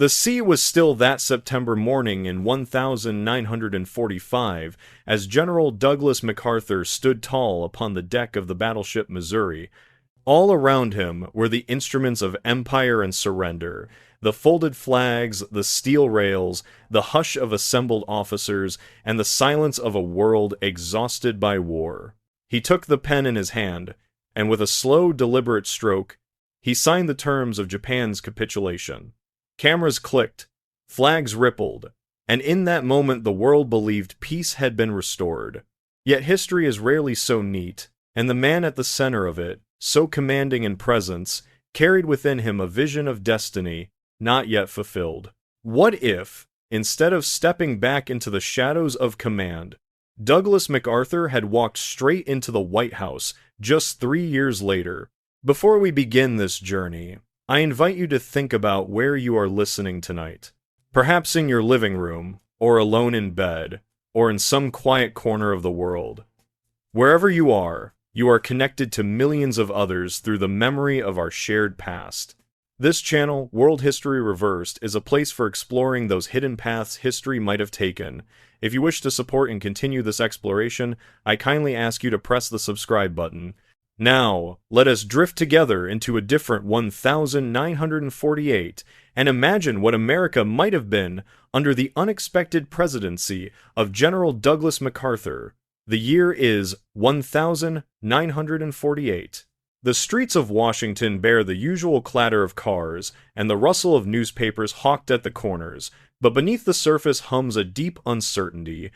The sea was still that September morning in 1945 as General Douglas MacArthur stood tall upon the deck of the battleship Missouri. All around him were the instruments of empire and surrender, the folded flags, the steel rails, the hush of assembled officers, and the silence of a world exhausted by war. He took the pen in his hand, and with a slow, deliberate stroke, he signed the terms of Japan's capitulation. Cameras clicked, flags rippled, and in that moment the world believed peace had been restored. Yet history is rarely so neat, and the man at the center of it, so commanding in presence, carried within him a vision of destiny not yet fulfilled. What if, instead of stepping back into the shadows of command, Douglas MacArthur had walked straight into the White House just 3 years later? Before we begin this journey, I invite you to think about where you are listening tonight. Perhaps in your living room, or alone in bed, or in some quiet corner of the world. Wherever you are connected to millions of others through the memory of our shared past. This channel, World History Reversed, is a place for exploring those hidden paths history might have taken. If you wish to support and continue this exploration, I kindly ask you to press the subscribe button. Now, let us drift together into a different 1948 and imagine what America might have been under the unexpected presidency of General Douglas MacArthur. The year is 1948. The streets of Washington bear the usual clatter of cars and the rustle of newspapers hawked at the corners, but beneath the surface hums a deep uncertainty.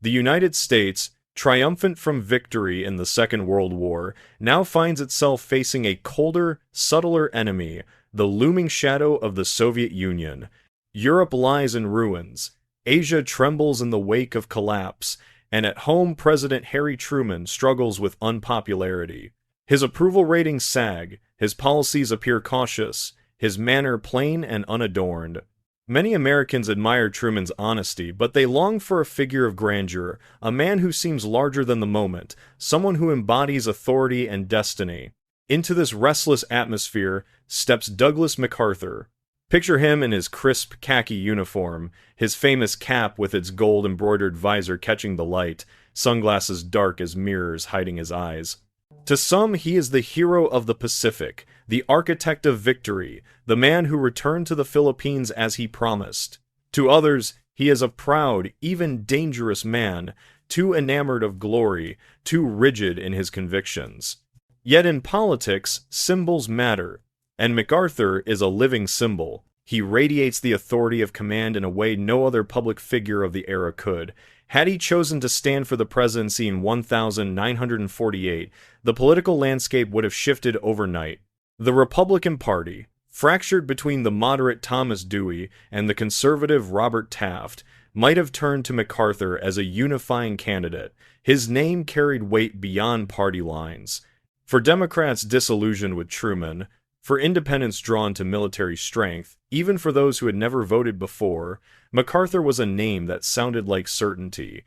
The United States, triumphant from victory in the Second World War, now finds itself facing a colder, subtler enemy, the looming shadow of the Soviet Union. Europe lies in ruins, Asia trembles in the wake of collapse, and at home President Harry Truman struggles with unpopularity. His approval ratings sag, his policies appear cautious, his manner plain and unadorned. Many Americans admire Truman's honesty, but they long for a figure of grandeur, a man who seems larger than the moment, someone who embodies authority and destiny. Into this restless atmosphere steps Douglas MacArthur. Picture him in his crisp khaki uniform, his famous cap with its gold-embroidered visor catching the light, sunglasses dark as mirrors hiding his eyes. To some, he is the hero of the Pacific, the architect of victory, the man who returned to the Philippines as he promised. To others, he is a proud, even dangerous man, too enamored of glory, too rigid in his convictions. Yet in politics, symbols matter, and MacArthur is a living symbol. He radiates the authority of command in a way no other public figure of the era could. Had he chosen to stand for the presidency in 1948, the political landscape would have shifted overnight. The Republican Party, fractured between the moderate Thomas Dewey and the conservative Robert Taft, might have turned to MacArthur as a unifying candidate. His name carried weight beyond party lines. For Democrats disillusioned with Truman, for independents drawn to military strength, even for those who had never voted before, MacArthur was a name that sounded like certainty.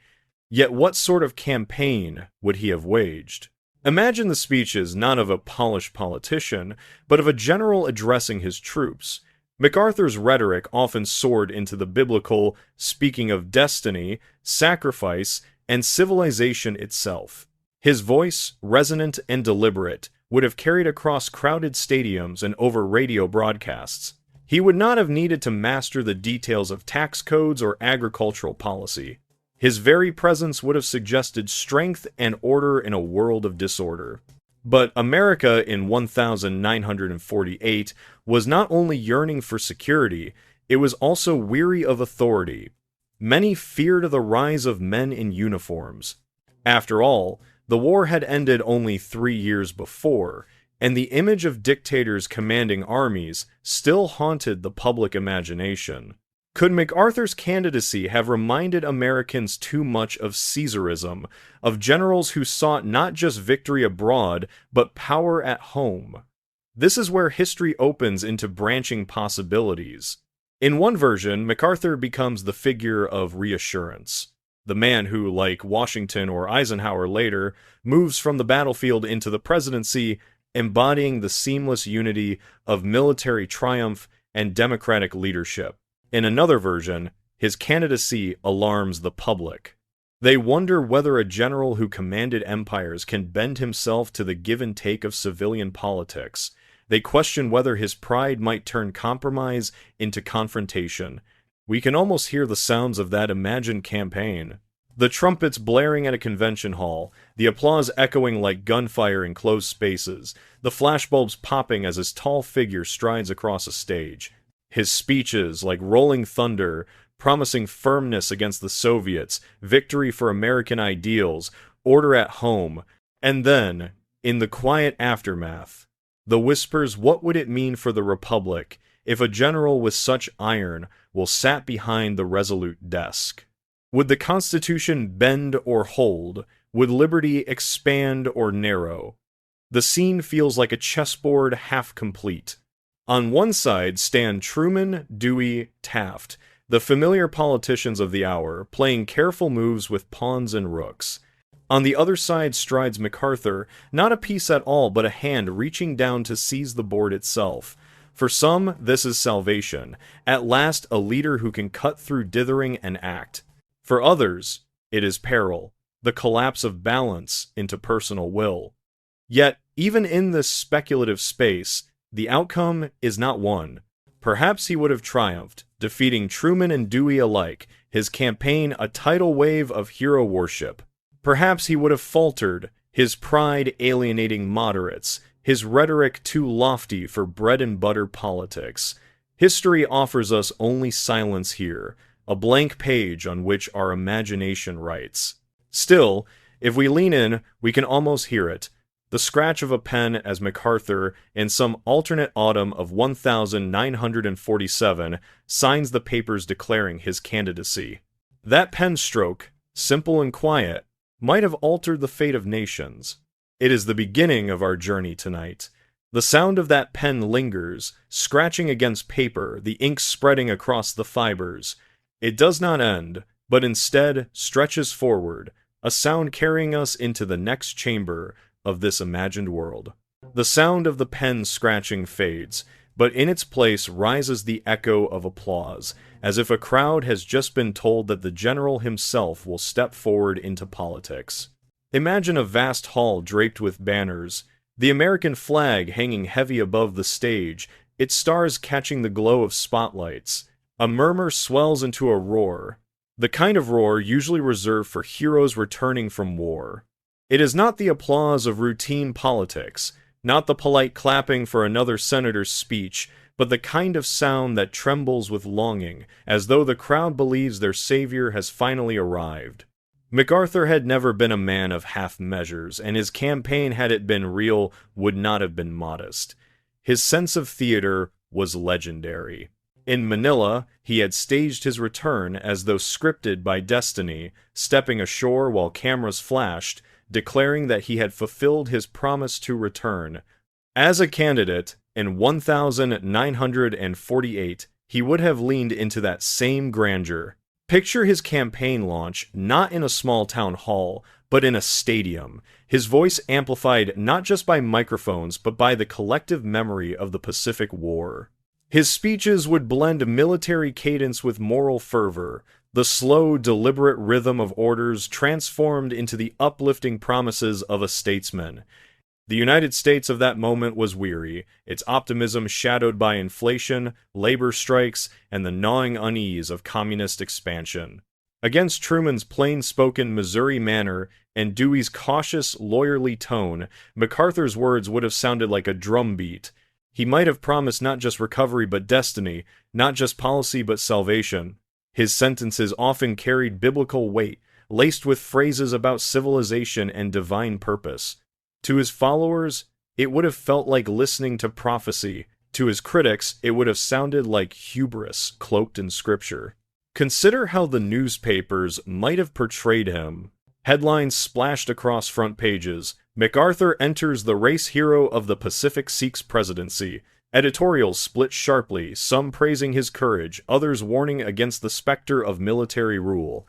Yet what sort of campaign would he have waged? Imagine the speeches not of a polished politician, but of a general addressing his troops. MacArthur's rhetoric often soared into the biblical, speaking of destiny, sacrifice, and civilization itself. His voice, resonant and deliberate, would have carried across crowded stadiums and over radio broadcasts. He would not have needed to master the details of tax codes or agricultural policy. His very presence would have suggested strength and order in a world of disorder. But America in 1948 was not only yearning for security, it was also weary of authority. Many feared the rise of men in uniforms. After all, the war had ended only 3 years before, and the image of dictators commanding armies still haunted the public imagination. Could MacArthur's candidacy have reminded Americans too much of Caesarism, of generals who sought not just victory abroad, but power at home? This is where history opens into branching possibilities. In one version, MacArthur becomes the figure of reassurance. The man who, like Washington or Eisenhower later, moves from the battlefield into the presidency, embodying the seamless unity of military triumph and democratic leadership. In another version, his candidacy alarms the public. They wonder whether a general who commanded empires can bend himself to the give and take of civilian politics. They question whether his pride might turn compromise into confrontation. We can almost hear the sounds of that imagined campaign. The trumpets blaring at a convention hall, the applause echoing like gunfire in closed spaces, the flashbulbs popping as his tall figure strides across a stage. His speeches, like rolling thunder, promising firmness against the Soviets, victory for American ideals, order at home, and then, in the quiet aftermath, the whispers, what would it mean for the Republic if a general with such iron will sat behind the resolute desk? Would the Constitution bend or hold? Would liberty expand or narrow? The scene feels like a chessboard half complete. On one side stand Truman, Dewey, Taft, the familiar politicians of the hour, playing careful moves with pawns and rooks. On the other side strides MacArthur, not a piece at all, but a hand reaching down to seize the board itself. For some, this is salvation. At last, a leader who can cut through dithering and act. For others, it is peril, the collapse of balance into personal will. Yet, even in this speculative space, the outcome is not one. Perhaps he would have triumphed, defeating Truman and Dewey alike, his campaign a tidal wave of hero worship. Perhaps he would have faltered, his pride alienating moderates, his rhetoric too lofty for bread-and-butter politics. History offers us only silence here, a blank page on which our imagination writes. Still, if we lean in, we can almost hear it, the scratch of a pen as MacArthur, in some alternate autumn of 1947, signs the papers declaring his candidacy. That pen stroke, simple and quiet, might have altered the fate of nations. It is the beginning of our journey tonight. The sound of that pen lingers, scratching against paper, the ink spreading across the fibers. It does not end, but instead stretches forward, a sound carrying us into the next chamber of this imagined world. The sound of the pen scratching fades, but in its place rises the echo of applause, as if a crowd has just been told that the general himself will step forward into politics. Imagine a vast hall draped with banners, the American flag hanging heavy above the stage, its stars catching the glow of spotlights. A murmur swells into a roar, the kind of roar usually reserved for heroes returning from war. It is not the applause of routine politics, not the polite clapping for another senator's speech, but the kind of sound that trembles with longing, as though the crowd believes their savior has finally arrived. MacArthur had never been a man of half measures, and his campaign, had it been real, would not have been modest. His sense of theater was legendary. In Manila, he had staged his return as though scripted by destiny, stepping ashore while cameras flashed, declaring that he had fulfilled his promise to return. As a candidate, in 1948, he would have leaned into that same grandeur. Picture his campaign launch not in a small town hall, but in a stadium, his voice amplified not just by microphones, but by the collective memory of the Pacific War. His speeches would blend military cadence with moral fervor, the slow, deliberate rhythm of orders transformed into the uplifting promises of a statesman. The United States of that moment was weary, its optimism shadowed by inflation, labor strikes, and the gnawing unease of communist expansion. Against Truman's plain-spoken Missouri manner and Dewey's cautious, lawyerly tone, MacArthur's words would have sounded like a drumbeat. He might have promised not just recovery but destiny, not just policy but salvation. His sentences often carried biblical weight, laced with phrases about civilization and divine purpose. To his followers, it would have felt like listening to prophecy. To his critics, it would have sounded like hubris cloaked in scripture. Consider how the newspapers might have portrayed him. Headlines splashed across front pages. MacArthur enters the race hero of the Pacific seeks presidency. Editorials split sharply, some praising his courage, others warning against the specter of military rule.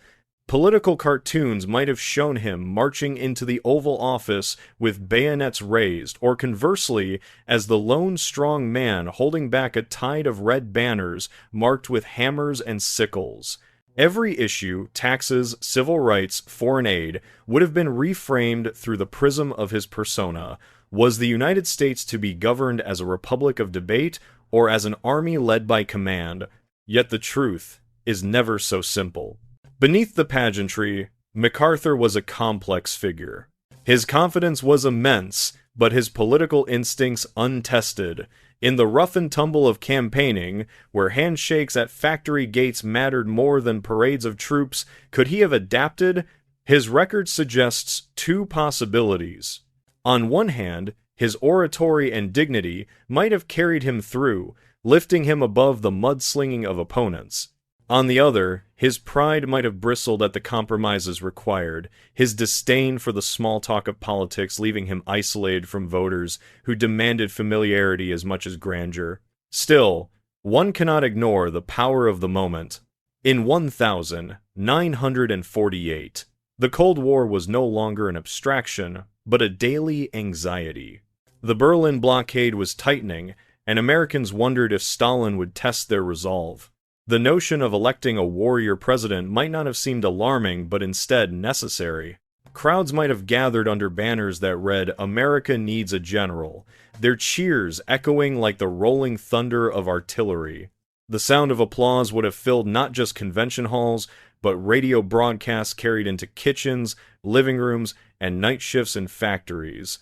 Political cartoons might have shown him marching into the Oval Office with bayonets raised, or conversely, as the lone strong man holding back a tide of red banners marked with hammers and sickles. Every issue, taxes, civil rights, foreign aid, would have been reframed through the prism of his persona. Was the United States to be governed as a republic of debate, or as an army led by command? Yet the truth is never so simple. Beneath the pageantry, MacArthur was a complex figure. His confidence was immense, but his political instincts untested. In the rough and tumble of campaigning, where handshakes at factory gates mattered more than parades of troops, could he have adapted? His record suggests two possibilities. On one hand, his oratory and dignity might have carried him through, lifting him above the mudslinging of opponents. On the other, his pride might have bristled at the compromises required, his disdain for the small talk of politics leaving him isolated from voters who demanded familiarity as much as grandeur. Still, one cannot ignore the power of the moment. In 1948, the Cold War was no longer an abstraction, but a daily anxiety. The Berlin blockade was tightening, and Americans wondered if Stalin would test their resolve. The notion of electing a warrior president might not have seemed alarming, but instead necessary. Crowds might have gathered under banners that read, "America needs a general," their cheers echoing like the rolling thunder of artillery. The sound of applause would have filled not just convention halls, but radio broadcasts carried into kitchens, living rooms, and night shifts in factories.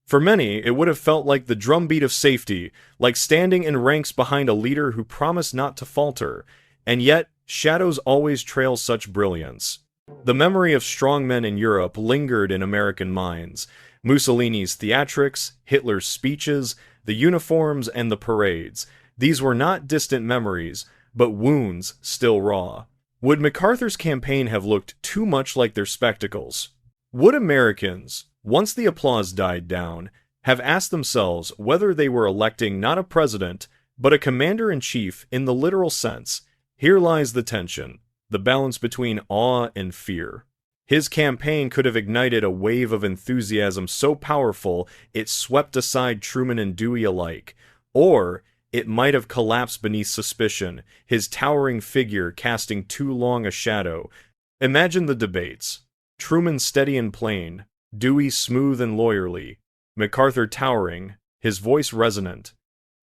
For many, it would have felt like the drumbeat of safety, like standing in ranks behind a leader who promised not to falter. And yet, shadows always trail such brilliance. The memory of strong men in Europe lingered in American minds. Mussolini's theatrics, Hitler's speeches, the uniforms, and the parades. These were not distant memories, but wounds still raw. Would MacArthur's campaign have looked too much like their spectacles? Would Americans, once the applause died down, have asked themselves whether they were electing not a president, but a commander-in-chief in the literal sense? Here lies the tension, the balance between awe and fear. His campaign could have ignited a wave of enthusiasm so powerful it swept aside Truman and Dewey alike, or it might have collapsed beneath suspicion, his towering figure casting too long a shadow. Imagine the debates. Truman steady and plain, Dewey smooth and lawyerly, MacArthur towering, his voice resonant.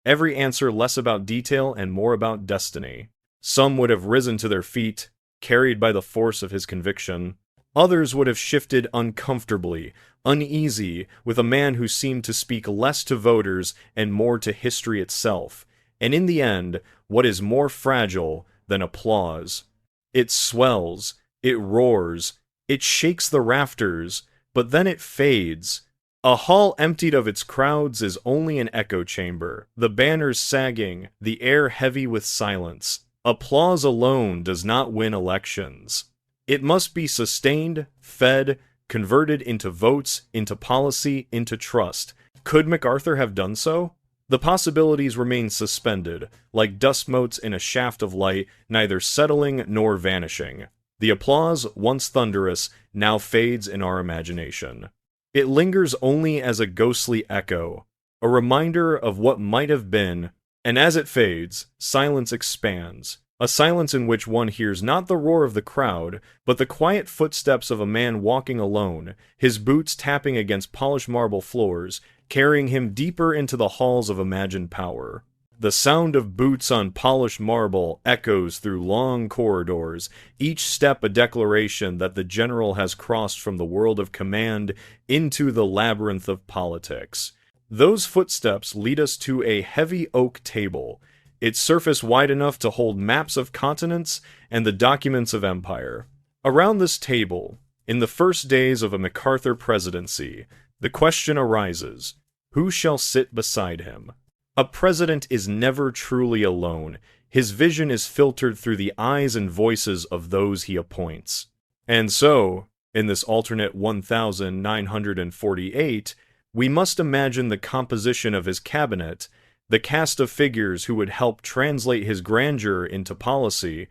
Every answer less about detail and more about destiny. Some would have risen to their feet, carried by the force of his conviction. Others would have shifted uncomfortably, uneasy, with a man who seemed to speak less to voters and more to history itself. And in the end, what is more fragile than applause? It swells, it roars, it shakes the rafters, but then it fades. A hall emptied of its crowds is only an echo chamber, the banners sagging, the air heavy with silence. Applause alone does not win elections. It must be sustained, fed, converted into votes, into policy, into trust. Could MacArthur have done so? The possibilities remain suspended, like dust motes in a shaft of light, neither settling nor vanishing. The applause, once thunderous, now fades in our imagination. It lingers only as a ghostly echo, a reminder of what might have been, and as it fades, silence expands, a silence in which one hears not the roar of the crowd, but the quiet footsteps of a man walking alone, his boots tapping against polished marble floors, carrying him deeper into the halls of imagined power. The sound of boots on polished marble echoes through long corridors, each step a declaration that the general has crossed from the world of command into the labyrinth of politics. Those footsteps lead us to a heavy oak table, its surface wide enough to hold maps of continents and the documents of empire. Around this table, in the first days of a MacArthur presidency, the question arises, who shall sit beside him? A president is never truly alone. His vision is filtered through the eyes and voices of those he appoints. And so, in this alternate 1948, we must imagine the composition of his cabinet, the cast of figures who would help translate his grandeur into policy.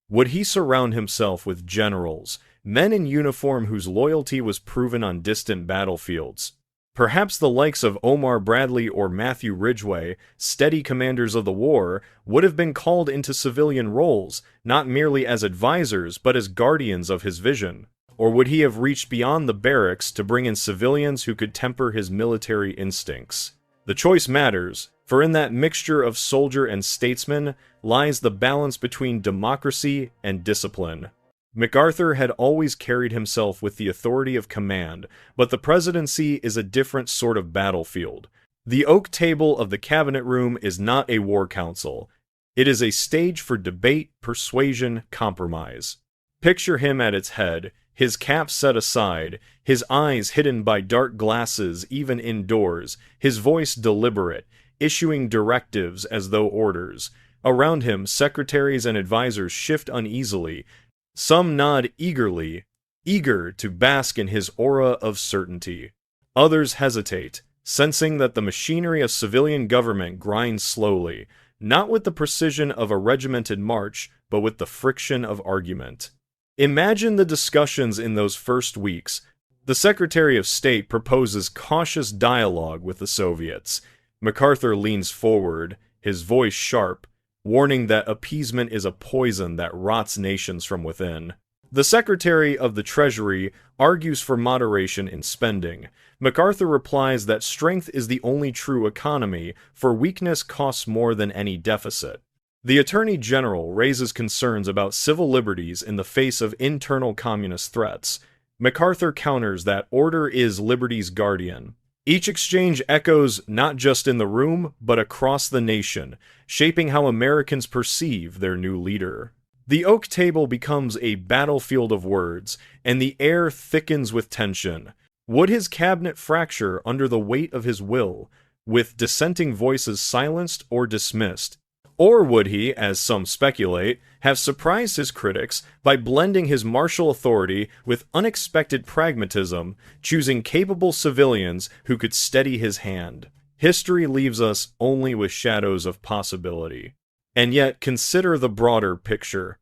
Would he surround himself with generals, men in uniform whose loyalty was proven on distant battlefields. Perhaps the likes of Omar Bradley or Matthew Ridgway, steady commanders of the war, would have been called into civilian roles, not merely as advisors but as guardians of his vision. Or would he have reached beyond the barracks to bring in civilians who could temper his military instincts? The choice matters, for in that mixture of soldier and statesman lies the balance between democracy and discipline. MacArthur had always carried himself with the authority of command, but the presidency is a different sort of battlefield. The oak table of the cabinet room is not a war council. It is a stage for debate, persuasion, compromise. Picture him at its head, his cap set aside, his eyes hidden by dark glasses even indoors, his voice deliberate, issuing directives as though orders. Around him, secretaries and advisors shift uneasily. Some nod eagerly, eager to bask in his aura of certainty. Others hesitate, sensing that the machinery of civilian government grinds slowly, not with the precision of a regimented march, but with the friction of argument. Imagine the discussions in those first weeks. The Secretary of State proposes cautious dialogue with the Soviets. MacArthur leans forward, his voice sharp, warning that appeasement is a poison that rots nations from within. The Secretary of the Treasury argues for moderation in spending. MacArthur replies that strength is the only true economy, for weakness costs more than any deficit. The Attorney General raises concerns about civil liberties in the face of internal communist threats. MacArthur counters that order is liberty's guardian. Each exchange echoes not just in the room, but across the nation, shaping how Americans perceive their new leader. The oak table becomes a battlefield of words, and the air thickens with tension. Would his cabinet fracture under the weight of his will, with dissenting voices silenced or dismissed? Or would he, as some speculate, have surprised his critics by blending his martial authority with unexpected pragmatism, choosing capable civilians who could steady his hand? History leaves us only with shadows of possibility. And yet, consider the broader picture.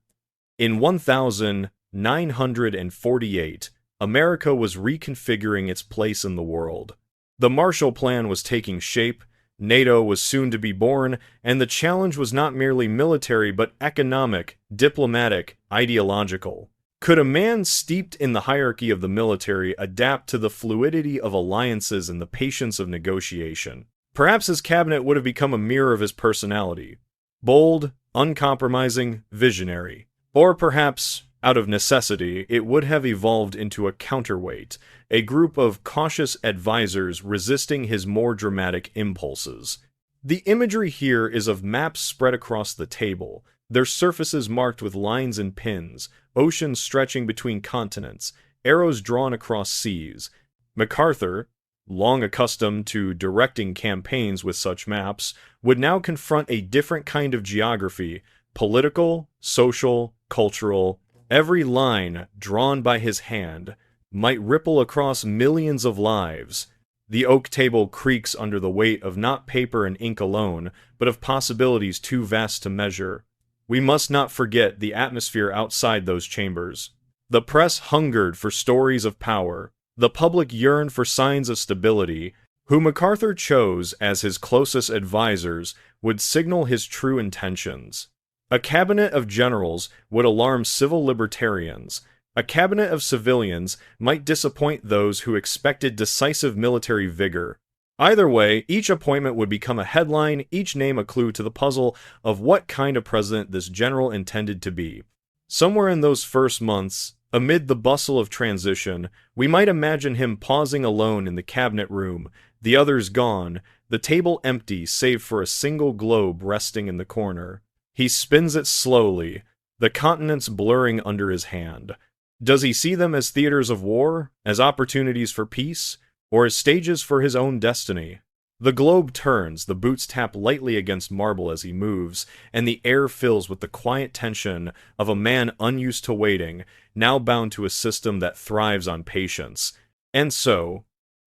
In 1948, America was reconfiguring its place in the world. The Marshall Plan was taking shape, NATO was soon to be born, and the challenge was not merely military but economic, diplomatic, ideological. Could a man steeped in the hierarchy of the military adapt to the fluidity of alliances and the patience of negotiation? Perhaps his cabinet would have become a mirror of his personality. Bold, uncompromising, visionary. Or perhaps, out of necessity, it would have evolved into a counterweight, a group of cautious advisors resisting his more dramatic impulses. The imagery here is of maps spread across the table, their surfaces marked with lines and pins, oceans stretching between continents, arrows drawn across seas. MacArthur, long accustomed to directing campaigns with such maps, would now confront a different kind of geography, political, social, cultural. Every line drawn by his hand might ripple across millions of lives. The oak table creaks under the weight of not paper and ink alone, but of possibilities too vast to measure. We must not forget the atmosphere outside those chambers. The press hungered for stories of power. The public yearned for signs of stability. Who MacArthur chose as his closest advisors would signal his true intentions. A cabinet of generals would alarm civil libertarians. A cabinet of civilians might disappoint those who expected decisive military vigor. Either way, each appointment would become a headline, each name a clue to the puzzle of what kind of president this general intended to be. Somewhere in those first months, amid the bustle of transition, we might imagine him pausing alone in the cabinet room, the others gone, the table empty save for a single globe resting in the corner. He spins it slowly, the continents blurring under his hand. Does he see them as theaters of war, as opportunities for peace, or as stages for his own destiny? The globe turns, the boots tap lightly against marble as he moves, and the air fills with the quiet tension of a man unused to waiting, now bound to a system that thrives on patience. And so,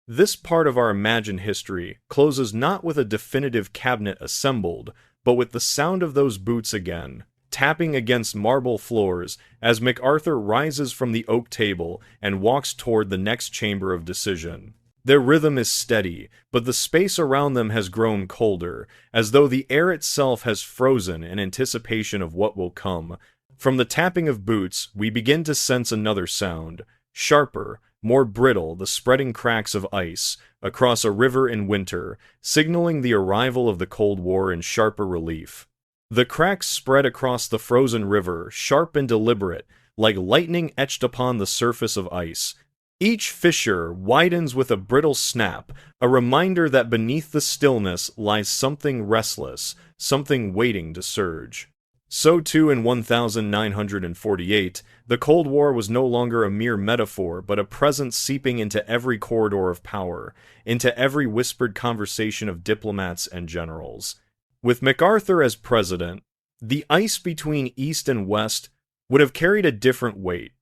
this part of our imagined history closes not with a definitive cabinet assembled, but with the sound of those boots again, tapping against marble floors as MacArthur rises from the oak table and walks toward the next chamber of decision. Their rhythm is steady, but the space around them has grown colder, as though the air itself has frozen in anticipation of what will come. From the tapping of boots, we begin to sense another sound, sharper, more brittle, the spreading cracks of ice across a river in winter, signaling the arrival of the Cold War in sharper relief. The cracks spread across the frozen river, sharp and deliberate, like lightning etched upon the surface of ice. Each fissure widens with a brittle snap, a reminder that beneath the stillness lies something restless, something waiting to surge. So too in 1948, the Cold War was no longer a mere metaphor, but a presence seeping into every corridor of power, into every whispered conversation of diplomats and generals. With MacArthur as president, the ice between East and West would have carried a different weight,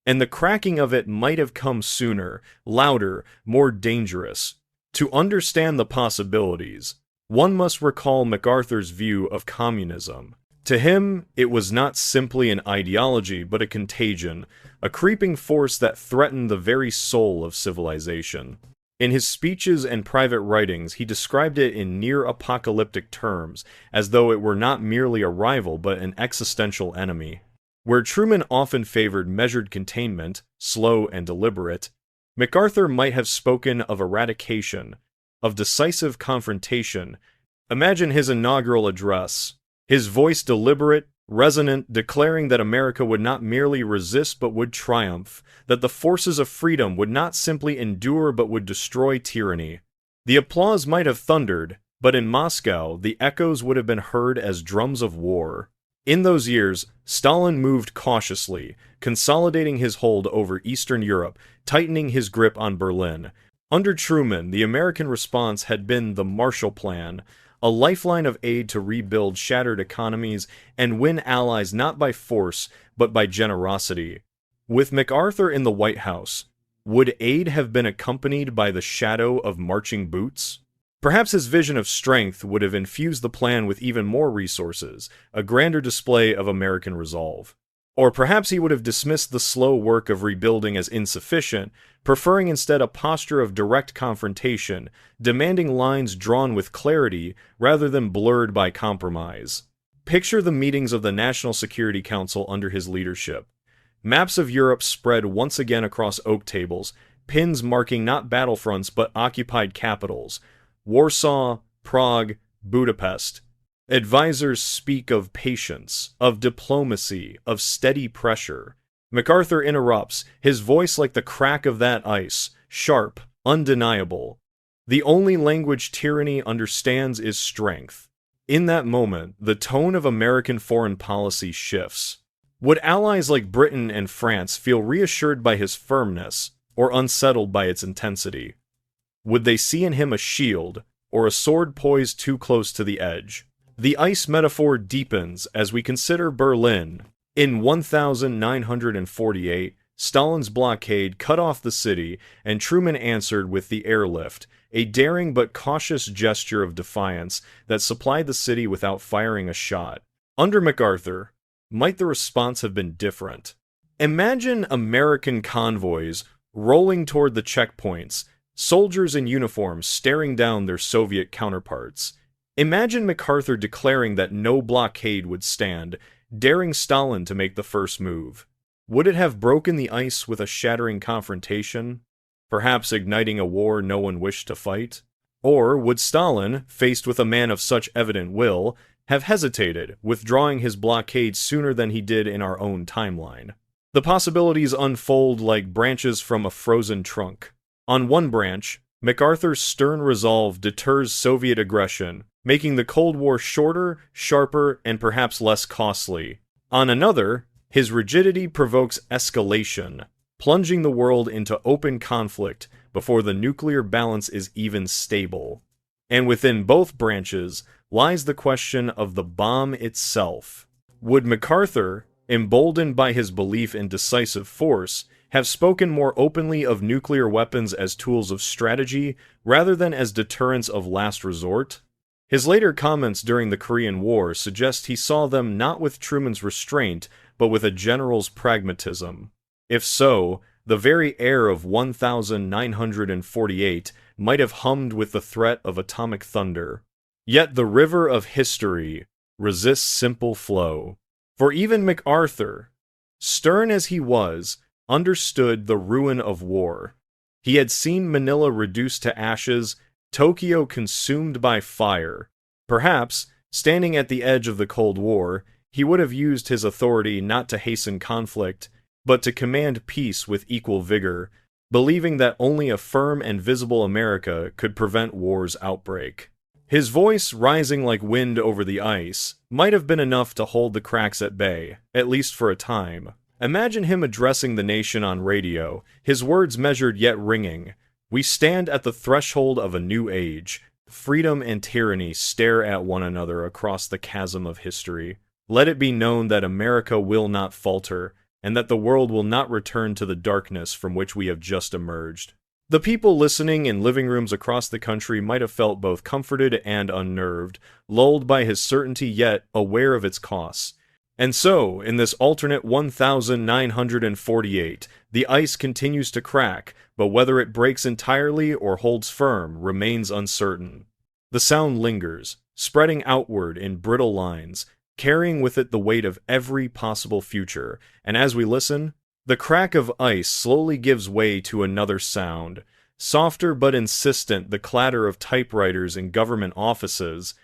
and the cracking of it might have come sooner, louder, more dangerous. To understand the possibilities, one must recall MacArthur's view of communism. To him, it was not simply an ideology, but a contagion, a creeping force that threatened the very soul of civilization. In his speeches and private writings, he described it in near-apocalyptic terms, as though it were not merely a rival but an existential enemy. Where Truman often favored measured containment, slow and deliberate, MacArthur might have spoken of eradication, of decisive confrontation. Imagine his inaugural address, his voice deliberate, resonant, declaring that America would not merely resist but would triumph, that the forces of freedom would not simply endure but would destroy tyranny. The applause might have thundered, but in Moscow the echoes would have been heard as drums of war. In those years, Stalin moved cautiously, consolidating his hold over Eastern Europe, tightening his grip on Berlin. Under Truman, the American response had been the Marshall Plan, a lifeline of aid to rebuild shattered economies and win allies not by force, but by generosity. With MacArthur in the White House, would aid have been accompanied by the shadow of marching boots? Perhaps his vision of strength would have infused the plan with even more resources, a grander display of American resolve. Or perhaps he would have dismissed the slow work of rebuilding as insufficient, preferring instead a posture of direct confrontation, demanding lines drawn with clarity rather than blurred by compromise. Picture the meetings of the National Security Council under his leadership. Maps of Europe spread once again across oak tables, pins marking not battlefronts but occupied capitals. Warsaw, Prague, Budapest. Advisors speak of patience, of diplomacy, of steady pressure. MacArthur interrupts, his voice like the crack of that ice, sharp, undeniable. The only language tyranny understands is strength. In that moment, the tone of American foreign policy shifts. Would allies like Britain and France feel reassured by his firmness, or unsettled by its intensity? Would they see in him a shield, or a sword poised too close to the edge? The ice metaphor deepens as we consider Berlin. In 1948, Stalin's blockade cut off the city, and Truman answered with the airlift, a daring but cautious gesture of defiance that supplied the city without firing a shot. Under MacArthur, might the response have been different? Imagine American convoys rolling toward the checkpoints, soldiers in uniform staring down their Soviet counterparts. Imagine MacArthur declaring that no blockade would stand, daring Stalin to make the first move. Would it have broken the ice with a shattering confrontation, perhaps igniting a war no one wished to fight? Or would Stalin, faced with a man of such evident will, have hesitated, withdrawing his blockade sooner than he did in our own timeline? The possibilities unfold like branches from a frozen trunk. On one branch, MacArthur's stern resolve deters Soviet aggression, making the Cold War shorter, sharper, and perhaps less costly. On another, his rigidity provokes escalation, plunging the world into open conflict before the nuclear balance is even stable. And within both branches lies the question of the bomb itself. Would MacArthur, emboldened by his belief in decisive force, have spoken more openly of nuclear weapons as tools of strategy rather than as deterrents of last resort? His later comments during the Korean War suggest he saw them not with Truman's restraint, but with a general's pragmatism. If so, the very air of 1948 might have hummed with the threat of atomic thunder. Yet the river of history resists simple flow. For even MacArthur, stern as he was, understood the ruin of war. He had seen Manila reduced to ashes, Tokyo consumed by fire. Perhaps, standing at the edge of the Cold War, he would have used his authority not to hasten conflict, but to command peace with equal vigor, believing that only a firm and visible America could prevent war's outbreak. His voice, rising like wind over the ice, might have been enough to hold the cracks at bay, at least for a time. Imagine him addressing the nation on radio, his words measured yet ringing. We stand at the threshold of a new age. Freedom and tyranny stare at one another across the chasm of history. Let it be known that America will not falter, and that the world will not return to the darkness from which we have just emerged. The people listening in living rooms across the country might have felt both comforted and unnerved, lulled by his certainty yet aware of its costs. And so, in this alternate 1948, the ice continues to crack, but whether it breaks entirely or holds firm remains uncertain. The sound lingers, spreading outward in brittle lines, carrying with it the weight of every possible future, and as we listen, the crack of ice slowly gives way to another sound, softer but insistent, the clatter of typewriters in government offices,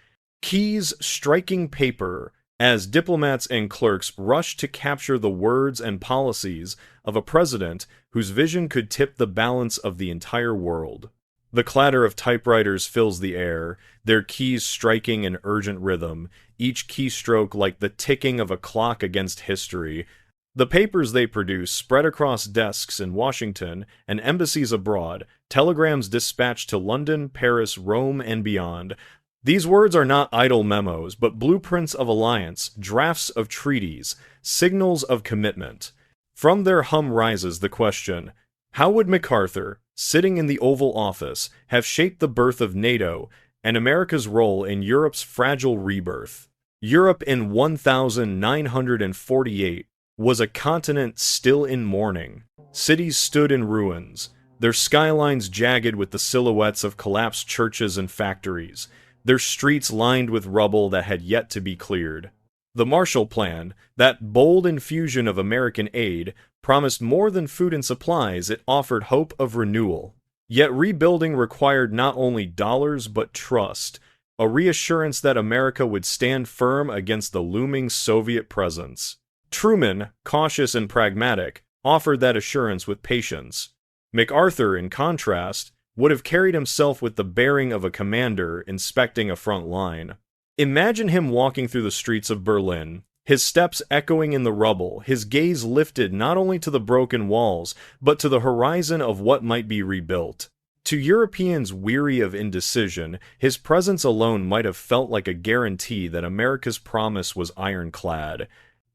keys striking paper, as diplomats and clerks rush to capture the words and policies of a president whose vision could tip the balance of the entire world. The clatter of typewriters fills the air, their keys striking in urgent rhythm, each keystroke like the ticking of a clock against history. The papers they produce spread across desks in Washington and embassies abroad, telegrams dispatched to London, Paris, Rome, and beyond. These words are not idle memos, but blueprints of alliance, drafts of treaties, signals of commitment. From their hum rises the question, how would MacArthur, sitting in the Oval Office, have shaped the birth of NATO and America's role in Europe's fragile rebirth? Europe in 1948 was a continent still in mourning. Cities stood in ruins, their skylines jagged with the silhouettes of collapsed churches and factories, their streets lined with rubble that had yet to be cleared. The Marshall Plan, that bold infusion of American aid, promised more than food and supplies, it offered hope of renewal. Yet rebuilding required not only dollars but trust, a reassurance that America would stand firm against the looming Soviet presence. Truman, cautious and pragmatic, offered that assurance with patience. MacArthur, in contrast, would have carried himself with the bearing of a commander inspecting a front line. Imagine him walking through the streets of Berlin, his steps echoing in the rubble, his gaze lifted not only to the broken walls, but to the horizon of what might be rebuilt. To Europeans weary of indecision, his presence alone might have felt like a guarantee that America's promise was ironclad.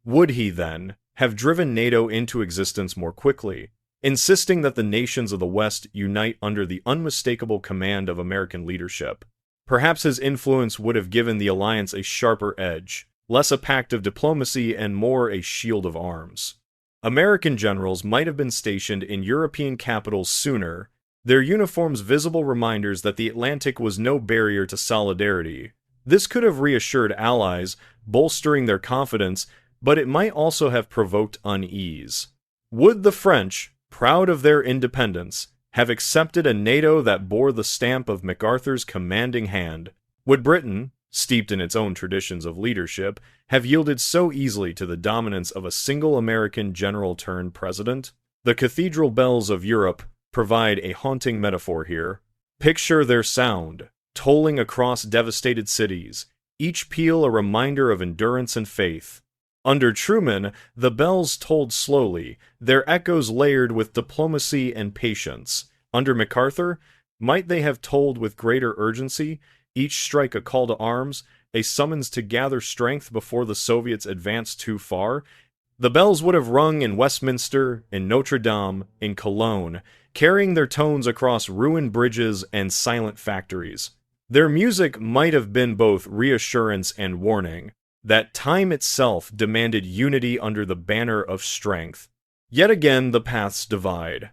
Would he, then, have driven NATO into existence more quickly, insisting that the nations of the West unite under the unmistakable command of American leadership? Perhaps his influence would have given the alliance a sharper edge, less a pact of diplomacy and more a shield of arms. American generals might have been stationed in European capitals sooner, their uniforms visible reminders that the Atlantic was no barrier to solidarity. This could have reassured allies, bolstering their confidence, but it might also have provoked unease. Would the French, proud of their independence, have accepted a NATO that bore the stamp of MacArthur's commanding hand? Would Britain, steeped in its own traditions of leadership, have yielded so easily to the dominance of a single American general-turned-president? The cathedral bells of Europe provide a haunting metaphor here. Picture their sound, tolling across devastated cities, each peal a reminder of endurance and faith. Under Truman, the bells tolled slowly, their echoes layered with diplomacy and patience. Under MacArthur, might they have tolled with greater urgency, each strike a call to arms, a summons to gather strength before the Soviets advanced too far? The bells would have rung in Westminster, in Notre Dame, in Cologne, carrying their tones across ruined bridges and silent factories. Their music might have been both reassurance and warning, that time itself demanded unity under the banner of strength. Yet again, the paths divide.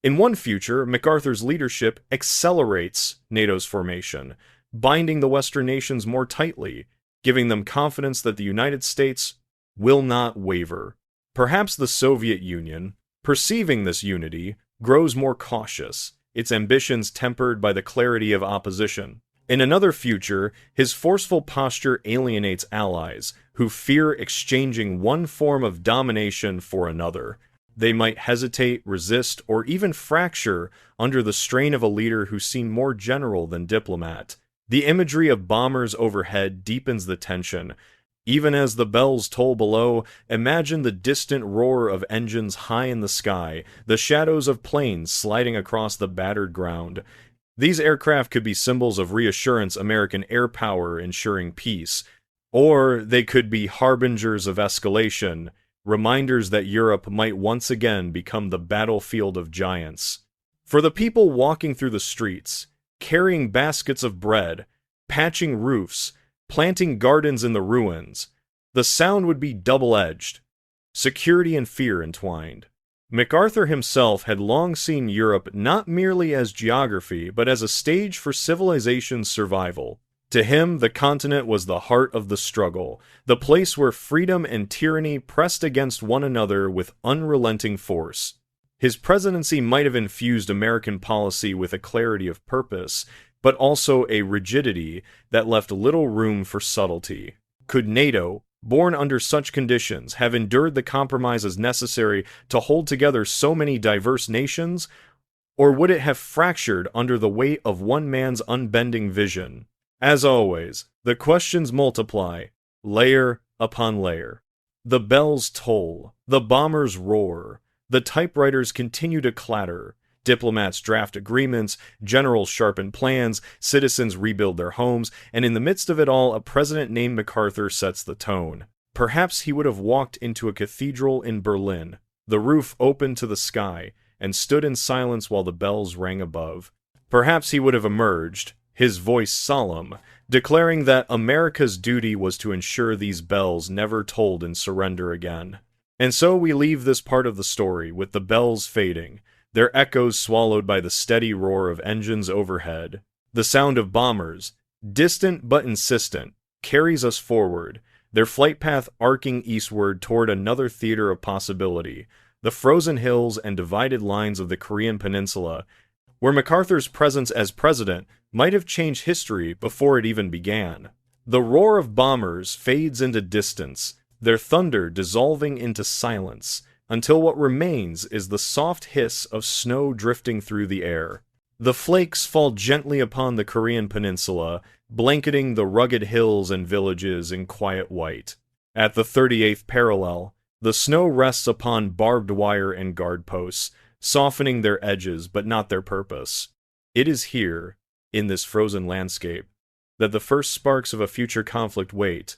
In one future, MacArthur's leadership accelerates NATO's formation, binding the Western nations more tightly, giving them confidence that the United States will not waver. Perhaps the Soviet Union, perceiving this unity, grows more cautious, its ambitions tempered by the clarity of opposition. In another future, his forceful posture alienates allies, who fear exchanging one form of domination for another. They might hesitate, resist, or even fracture under the strain of a leader who seemed more general than diplomat. The imagery of bombers overhead deepens the tension. Even as the bells toll below, imagine the distant roar of engines high in the sky, the shadows of planes sliding across the battered ground. These aircraft could be symbols of reassurance, American air power ensuring peace, or they could be harbingers of escalation, reminders that Europe might once again become the battlefield of giants. For the people walking through the streets, carrying baskets of bread, patching roofs, planting gardens in the ruins, the sound would be double-edged, security and fear entwined. MacArthur himself had long seen Europe not merely as geography, but as a stage for civilization's survival. To him, the continent was the heart of the struggle, the place where freedom and tyranny pressed against one another with unrelenting force. His presidency might have infused American policy with a clarity of purpose, but also a rigidity that left little room for subtlety. Could NATO, born under such conditions, have endured the compromises necessary to hold together so many diverse nations, or would it have fractured under the weight of one man's unbending vision? As always, the questions multiply, layer upon layer. The bells toll, the bombers roar, the typewriters continue to clatter, diplomats draft agreements, generals sharpen plans, citizens rebuild their homes, and in the midst of it all, a president named MacArthur sets the tone. Perhaps he would have walked into a cathedral in Berlin, the roof open to the sky, and stood in silence while the bells rang above. Perhaps he would have emerged, his voice solemn, declaring that America's duty was to ensure these bells never tolled in surrender again. And so we leave this part of the story with the bells fading, their echoes swallowed by the steady roar of engines overhead. The sound of bombers, distant but insistent, carries us forward, their flight path arcing eastward toward another theater of possibility, the frozen hills and divided lines of the Korean Peninsula, where MacArthur's presence as president might have changed history before it even began. The roar of bombers fades into distance, their thunder dissolving into silence, until what remains is the soft hiss of snow drifting through the air. The flakes fall gently upon the Korean Peninsula, blanketing the rugged hills and villages in quiet white. At the 38th parallel, the snow rests upon barbed wire and guard posts, softening their edges but not their purpose. It is here, in this frozen landscape, that the first sparks of a future conflict wait,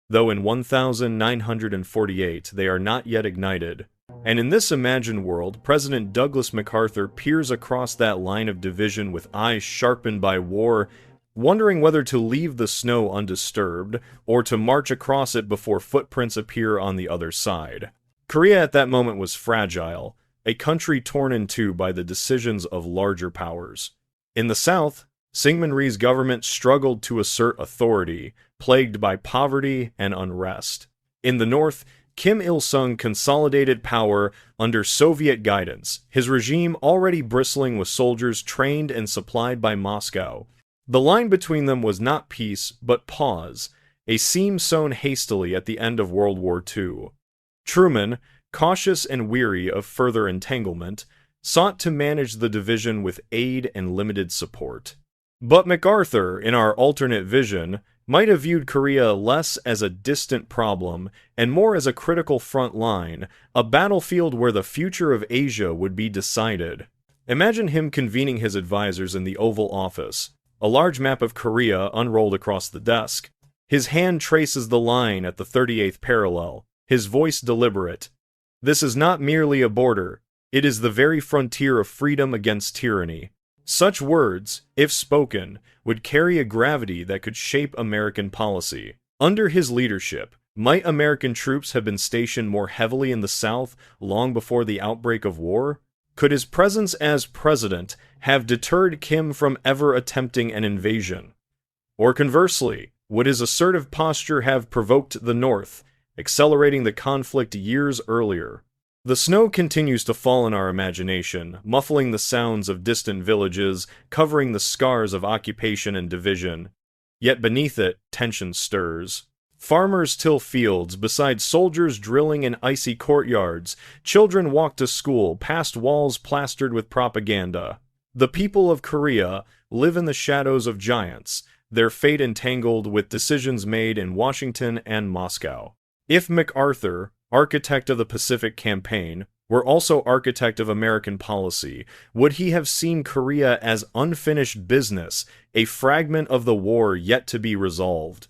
though in 1948 they are not yet ignited. And in this imagined world, President Douglas MacArthur peers across that line of division with eyes sharpened by war, wondering whether to leave the snow undisturbed or to march across it before footprints appear on the other side. Korea at that moment was fragile, a country torn in two by the decisions of larger powers. In the South, Syngman Rhee's government struggled to assert authority, plagued by poverty and unrest. In the North, Kim Il-sung consolidated power under Soviet guidance, his regime already bristling with soldiers trained and supplied by Moscow. The line between them was not peace, but pause, a seam sewn hastily at the end of World War II. Truman, cautious and weary of further entanglement, sought to manage the division with aid and limited support. But MacArthur, in our alternate vision, might have viewed Korea less as a distant problem and more as a critical front line, a battlefield where the future of Asia would be decided. Imagine him convening his advisors in the Oval Office, a large map of Korea unrolled across the desk. His hand traces the line at the 38th parallel, his voice deliberate. This is not merely a border, it is the very frontier of freedom against tyranny. Such words, if spoken, would carry a gravity that could shape American policy. Under his leadership, might American troops have been stationed more heavily in the South long before the outbreak of war? Could his presence as president have deterred Kim from ever attempting an invasion? Or conversely, would his assertive posture have provoked the North, accelerating the conflict years earlier? The snow continues to fall in our imagination, muffling the sounds of distant villages, covering the scars of occupation and division. Yet beneath it, tension stirs. Farmers till fields beside soldiers drilling in icy courtyards. Children walk to school past walls plastered with propaganda. The people of Korea live in the shadows of giants, their fate entangled with decisions made in Washington and Moscow. If MacArthur, architect of the Pacific Campaign, were also architect of American policy, would he have seen Korea as unfinished business, a fragment of the war yet to be resolved?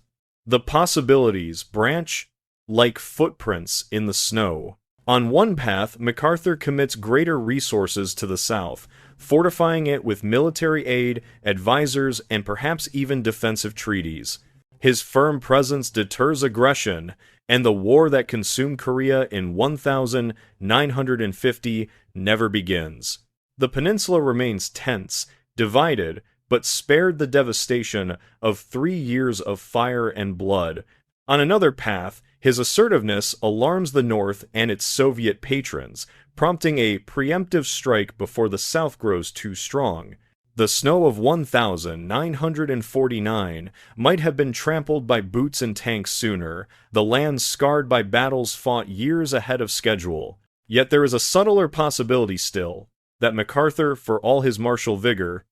The possibilities branch like footprints in the snow. On one path, MacArthur commits greater resources to the South, fortifying it with military aid, advisors, and perhaps even defensive treaties. His firm presence deters aggression, and the war that consumed Korea in 1950 never begins. The peninsula remains tense, divided, but spared the devastation of 3 years of fire and blood. On another path, his assertiveness alarms the North and its Soviet patrons, prompting a preemptive strike before the South grows too strong. The snow of 1949 might have been trampled by boots and tanks sooner, the land scarred by battles fought years ahead of schedule. Yet there is a subtler possibility still, that MacArthur, for all his martial vigor,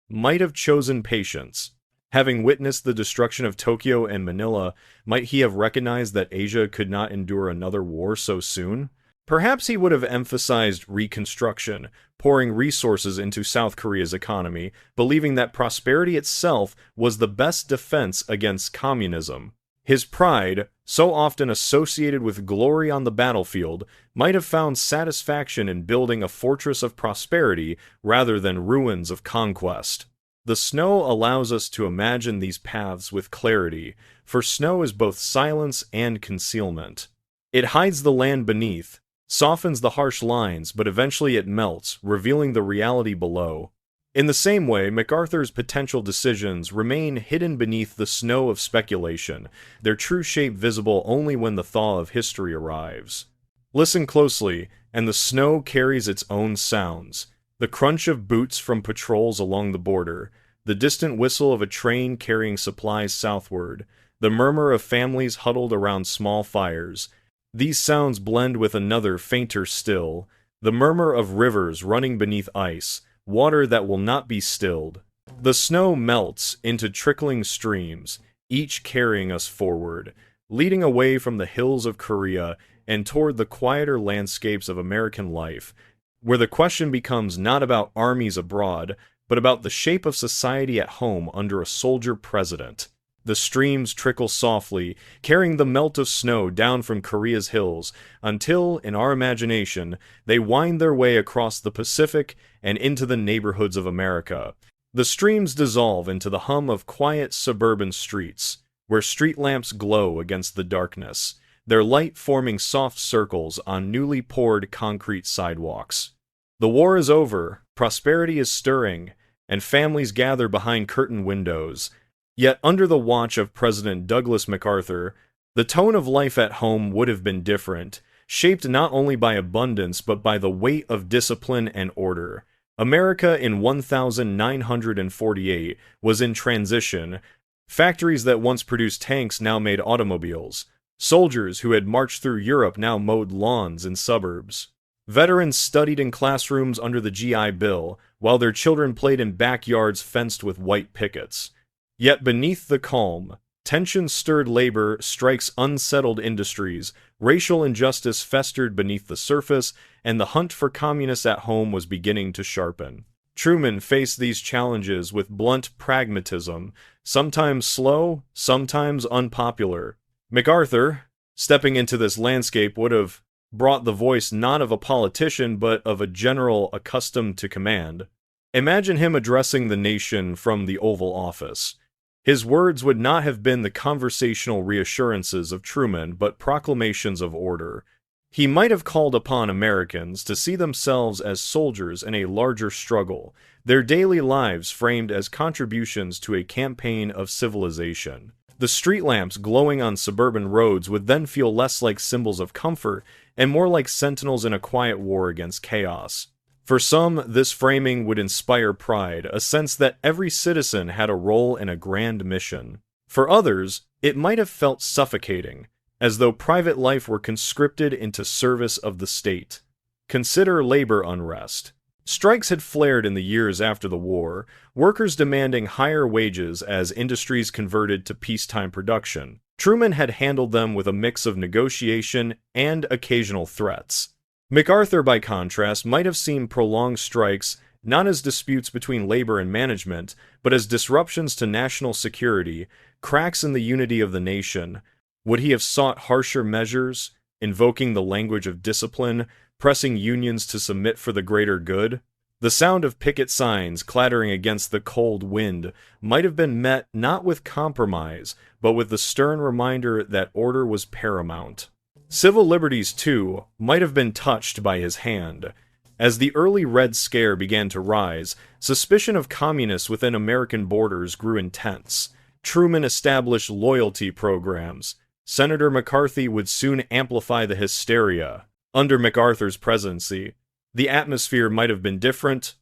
might have chosen patience. Having witnessed the destruction of Tokyo and Manila, might he have recognized that Asia could not endure another war so soon? Perhaps he would have emphasized reconstruction, pouring resources into South Korea's economy, believing that prosperity itself was the best defense against communism. His pride, so often associated with glory on the battlefield, might have found satisfaction in building a fortress of prosperity rather than ruins of conquest. The snow allows us to imagine these paths with clarity, for snow is both silence and concealment. It hides the land beneath, softens the harsh lines, but eventually it melts, revealing the reality below. In the same way, MacArthur's potential decisions remain hidden beneath the snow of speculation, their true shape visible only when the thaw of history arrives. Listen closely, and the snow carries its own sounds. The crunch of boots from patrols along the border, the distant whistle of a train carrying supplies southward, the murmur of families huddled around small fires. These sounds blend with another, fainter still, the murmur of rivers running beneath ice, water that will not be stilled. The snow melts into trickling streams, each carrying us forward, leading away from the hills of Korea and toward the quieter landscapes of American life, where the question becomes not about armies abroad, but about the shape of society at home under a soldier president. The streams trickle softly, carrying the melt of snow down from Korea's hills, until, in our imagination, they wind their way across the Pacific and into the neighborhoods of America. The streams dissolve into the hum of quiet suburban streets, where street lamps glow against the darkness, their light forming soft circles on newly poured concrete sidewalks. The war is over, prosperity is stirring, and families gather behind curtained windows. Yet under the watch of President Douglas MacArthur, the tone of life at home would have been different, shaped not only by abundance but by the weight of discipline and order. America in 1948 was in transition. Factories that once produced tanks now made automobiles. Soldiers who had marched through Europe now mowed lawns in suburbs. Veterans studied in classrooms under the GI Bill, while their children played in backyards fenced with white pickets. Yet beneath the calm, tension-stirred labor strikes unsettled industries, racial injustice festered beneath the surface, and the hunt for communists at home was beginning to sharpen. Truman faced these challenges with blunt pragmatism, sometimes slow, sometimes unpopular. MacArthur, stepping into this landscape, would have brought the voice not of a politician but of a general accustomed to command. Imagine him addressing the nation from the Oval Office. His words would not have been the conversational reassurances of Truman, but proclamations of order. He might have called upon Americans to see themselves as soldiers in a larger struggle, their daily lives framed as contributions to a campaign of civilization. The street lamps glowing on suburban roads would then feel less like symbols of comfort and more like sentinels in a quiet war against chaos. For some, this framing would inspire pride, a sense that every citizen had a role in a grand mission. For others, it might have felt suffocating, as though private life were conscripted into service of the state. Consider labor unrest. Strikes had flared in the years after the war, workers demanding higher wages as industries converted to peacetime production. Truman had handled them with a mix of negotiation and occasional threats. MacArthur, by contrast, might have seen prolonged strikes not as disputes between labor and management, but as disruptions to national security, cracks in the unity of the nation. Would he have sought harsher measures, invoking the language of discipline, pressing unions to submit for the greater good? The sound of picket signs clattering against the cold wind might have been met not with compromise, but with the stern reminder that order was paramount. Civil liberties, too, might have been touched by his hand. As the early Red Scare began to rise, suspicion of communists within American borders grew intense. Truman established loyalty programs. Senator McCarthy would soon amplify the hysteria. Under MacArthur's presidency, the atmosphere might have been different,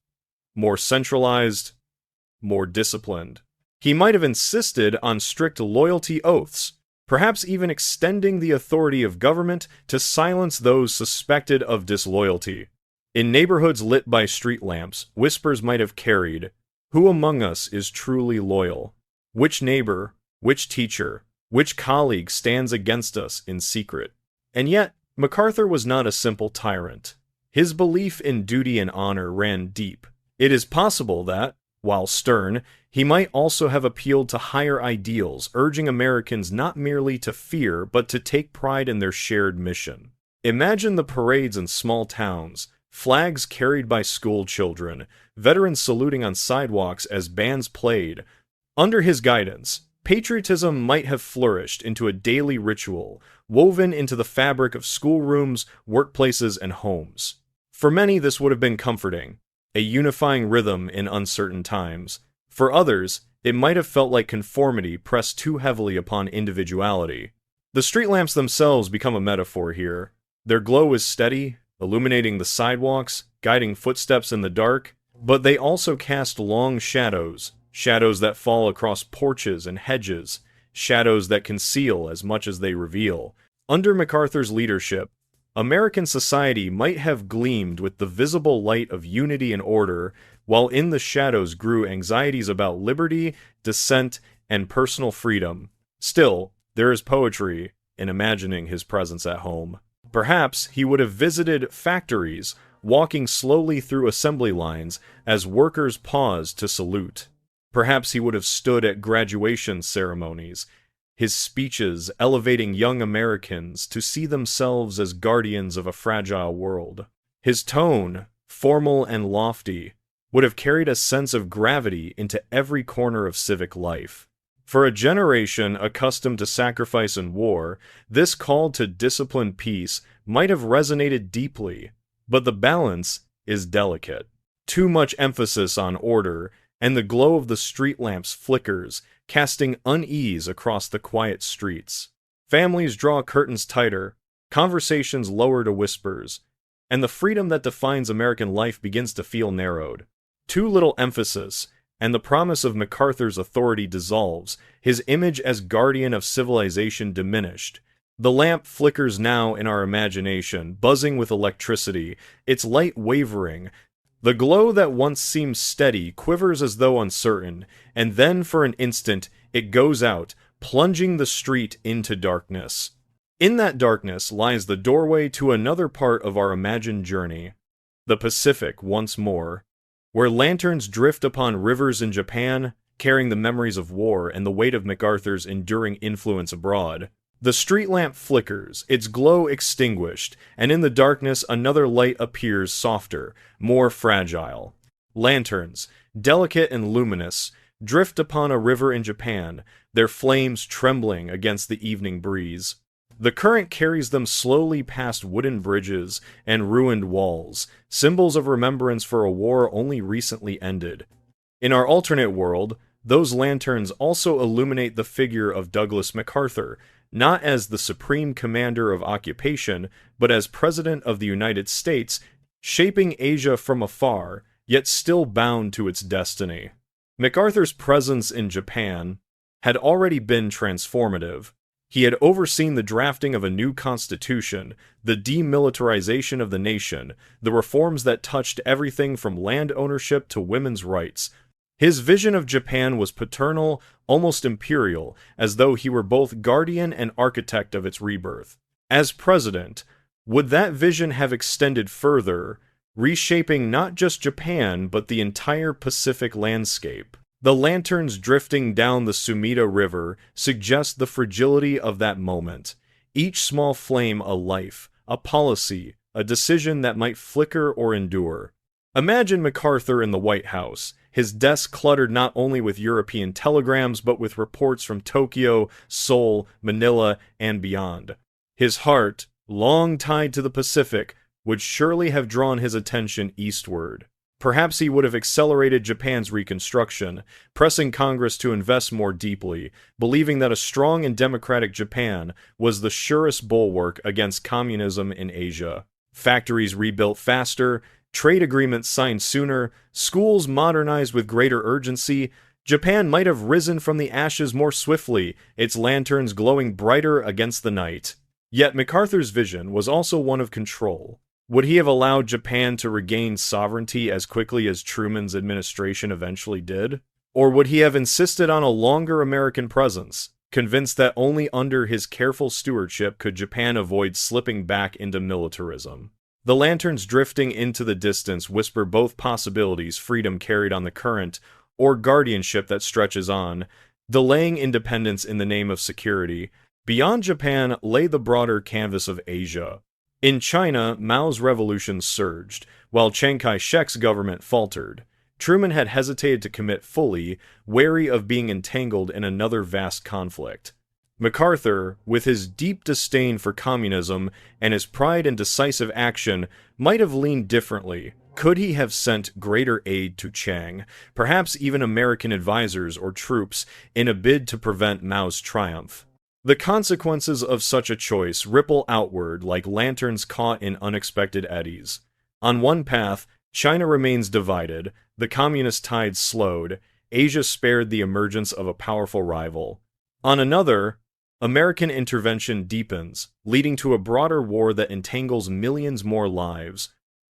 more centralized, more disciplined. He might have insisted on strict loyalty oaths, perhaps even extending the authority of government to silence those suspected of disloyalty. In neighborhoods lit by street lamps, whispers might have carried, "Who among us is truly loyal? Which neighbor, which teacher, which colleague stands against us in secret?" And yet, MacArthur was not a simple tyrant. His belief in duty and honor ran deep. It is possible that, while stern, he might also have appealed to higher ideals, urging Americans not merely to fear, but to take pride in their shared mission. Imagine the parades in small towns, flags carried by school children, veterans saluting on sidewalks as bands played. Under his guidance, patriotism might have flourished into a daily ritual, woven into the fabric of schoolrooms, workplaces, and homes. For many, this would have been comforting, a unifying rhythm in uncertain times. For others, it might have felt like conformity pressed too heavily upon individuality. The street lamps themselves become a metaphor here. Their glow is steady, illuminating the sidewalks, guiding footsteps in the dark, but they also cast long shadows, shadows that fall across porches and hedges, shadows that conceal as much as they reveal. Under MacArthur's leadership, American society might have gleamed with the visible light of unity and order, while in the shadows grew anxieties about liberty, dissent, and personal freedom. Still, there is poetry in imagining his presence at home. Perhaps he would have visited factories, walking slowly through assembly lines as workers paused to salute. Perhaps he would have stood at graduation ceremonies, his speeches elevating young Americans to see themselves as guardians of a fragile world. His tone, formal and lofty, would have carried a sense of gravity into every corner of civic life. For a generation accustomed to sacrifice and war, this call to disciplined peace might have resonated deeply, but the balance is delicate. Too much emphasis on order, and the glow of the street lamps flickers, casting unease across the quiet streets. Families draw curtains tighter, conversations lower to whispers, and the freedom that defines American life begins to feel narrowed. Too little emphasis, and the promise of MacArthur's authority dissolves, his image as guardian of civilization diminished. The lamp flickers now in our imagination, buzzing with electricity, its light wavering. The glow that once seemed steady quivers as though uncertain, and then for an instant it goes out, plunging the street into darkness. In that darkness lies the doorway to another part of our imagined journey, the Pacific once more, where lanterns drift upon rivers in Japan, carrying the memories of war and the weight of MacArthur's enduring influence abroad. The street lamp flickers, its glow extinguished, and in the darkness another light appears softer, more fragile. Lanterns, delicate and luminous, drift upon a river in Japan, their flames trembling against the evening breeze. The current carries them slowly past wooden bridges and ruined walls, symbols of remembrance for a war only recently ended. In our alternate world, those lanterns also illuminate the figure of Douglas MacArthur, not as the supreme commander of occupation, but as President of the United States, shaping Asia from afar, yet still bound to its destiny. MacArthur's presence in Japan had already been transformative. He had overseen the drafting of a new constitution, the demilitarization of the nation, the reforms that touched everything from land ownership to women's rights. His vision of Japan was paternal, almost imperial, as though he were both guardian and architect of its rebirth. As president, would that vision have extended further, reshaping not just Japan but the entire Pacific landscape? The lanterns drifting down the Sumida River suggest the fragility of that moment. Each small flame a life, a policy, a decision that might flicker or endure. Imagine MacArthur in the White House, his desk cluttered not only with European telegrams but with reports from Tokyo, Seoul, Manila, and beyond. His heart, long tied to the Pacific, would surely have drawn his attention eastward. Perhaps he would have accelerated Japan's reconstruction, pressing Congress to invest more deeply, believing that a strong and democratic Japan was the surest bulwark against communism in Asia. Factories rebuilt faster, trade agreements signed sooner, schools modernized with greater urgency. Japan might have risen from the ashes more swiftly, its lanterns glowing brighter against the night. Yet MacArthur's vision was also one of control. Would he have allowed Japan to regain sovereignty as quickly as Truman's administration eventually did? Or would he have insisted on a longer American presence, convinced that only under his careful stewardship could Japan avoid slipping back into militarism? The lanterns drifting into the distance whisper both possibilities: freedom carried on the current, or guardianship that stretches on, delaying independence in the name of security. Beyond Japan lay the broader canvas of Asia. In China, Mao's revolution surged, while Chiang Kai-shek's government faltered. Truman had hesitated to commit fully, wary of being entangled in another vast conflict. MacArthur, with his deep disdain for communism and his pride in decisive action, might have leaned differently. Could he have sent greater aid to Chiang, perhaps even American advisors or troops, in a bid to prevent Mao's triumph? The consequences of such a choice ripple outward like lanterns caught in unexpected eddies. On one path, China remains divided, the communist tide slowed, Asia spared the emergence of a powerful rival. On another, American intervention deepens, leading to a broader war that entangles millions more lives.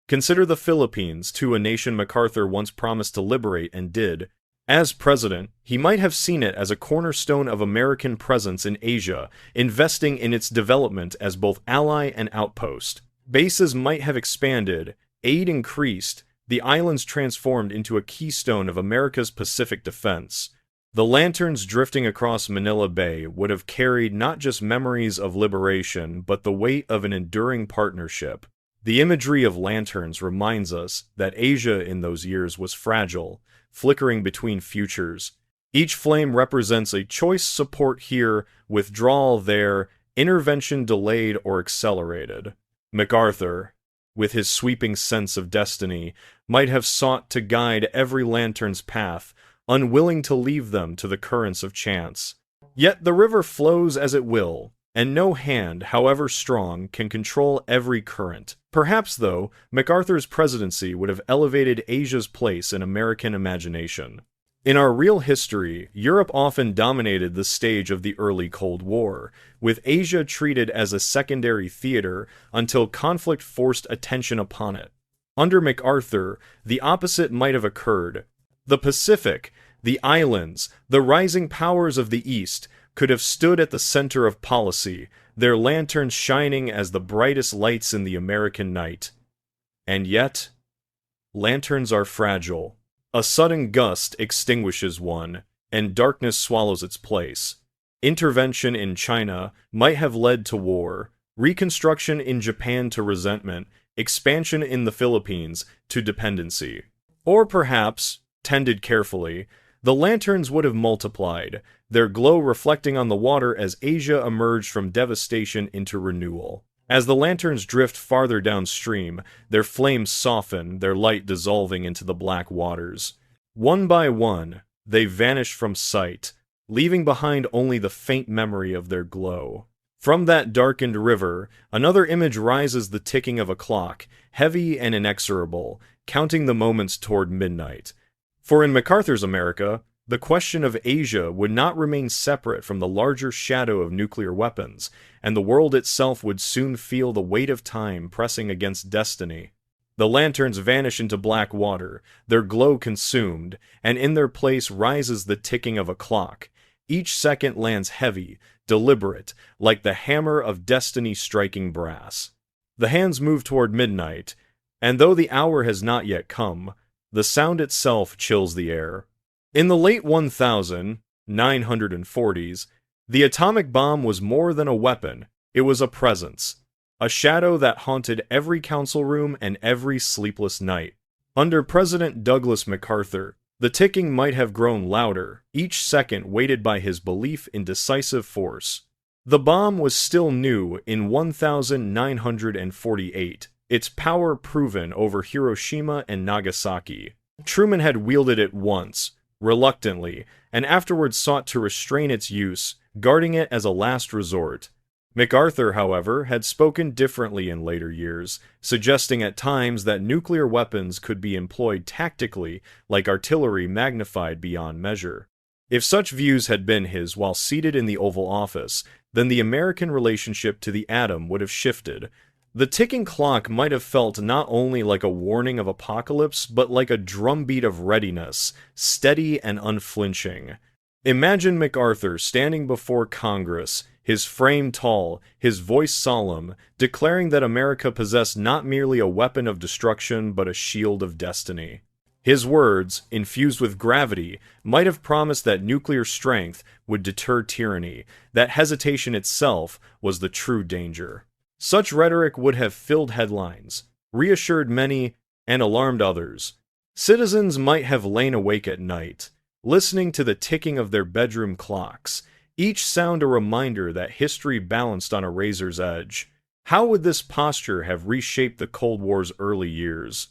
Consider the Philippines, to a nation MacArthur once promised to liberate and did. As president, he might have seen it as a cornerstone of American presence in Asia, investing in its development as both ally and outpost. Bases might have expanded, aid increased, the islands transformed into a keystone of America's Pacific defense. The lanterns drifting across Manila Bay would have carried not just memories of liberation, but the weight of an enduring partnership. The imagery of lanterns reminds us that Asia in those years was fragile, flickering between futures. Each flame represents a choice: support here, withdrawal there, intervention delayed or accelerated. MacArthur, with his sweeping sense of destiny, might have sought to guide every lantern's path, unwilling to leave them to the currents of chance. Yet the river flows as it will, and no hand, however strong, can control every current. Perhaps, though, MacArthur's presidency would have elevated Asia's place in American imagination. In our real history, Europe often dominated the stage of the early Cold War, with Asia treated as a secondary theater until conflict forced attention upon it. Under MacArthur, the opposite might have occurred. The Pacific, the islands, the rising powers of the East could have stood at the center of policy, their lanterns shining as the brightest lights in the American night. And yet, lanterns are fragile. A sudden gust extinguishes one, and darkness swallows its place. Intervention in China might have led to war, reconstruction in Japan to resentment, expansion in the Philippines to dependency. Or perhaps, tended carefully, the lanterns would have multiplied, their glow reflecting on the water as Asia emerged from devastation into renewal. As the lanterns drift farther downstream, their flames soften, their light dissolving into the black waters. One by one, they vanish from sight, leaving behind only the faint memory of their glow. From that darkened river, another image rises, the ticking of a clock, heavy and inexorable, counting the moments toward midnight. For in MacArthur's America, the question of Asia would not remain separate from the larger shadow of nuclear weapons, and the world itself would soon feel the weight of time pressing against destiny. The lanterns vanish into black water, their glow consumed, and in their place rises the ticking of a clock. Each second lands heavy, deliberate, like the hammer of destiny striking brass. The hands move toward midnight, and though the hour has not yet come, the sound itself chills the air. In the late 1940s, the atomic bomb was more than a weapon, it was a presence, a shadow that haunted every council room and every sleepless night. Under President Douglas MacArthur, the ticking might have grown louder, each second weighted by his belief in decisive force. The bomb was still new in 1948, its power proven over Hiroshima and Nagasaki. Truman had wielded it once, reluctantly, and afterwards sought to restrain its use, guarding it as a last resort. MacArthur, however, had spoken differently in later years, suggesting at times that nuclear weapons could be employed tactically, like artillery magnified beyond measure. If such views had been his while seated in the Oval Office, then the American relationship to the atom would have shifted. The ticking clock might have felt not only like a warning of apocalypse, but like a drumbeat of readiness, steady and unflinching. Imagine MacArthur standing before Congress, his frame tall, his voice solemn, declaring that America possessed not merely a weapon of destruction but a shield of destiny. His words, infused with gravity, might have promised that nuclear strength would deter tyranny, that hesitation itself was the true danger. Such rhetoric would have filled headlines, reassured many, and alarmed others. Citizens might have lain awake at night, listening to the ticking of their bedroom clocks, each sound a reminder that history balanced on a razor's edge. How would this posture have reshaped the Cold War's early years?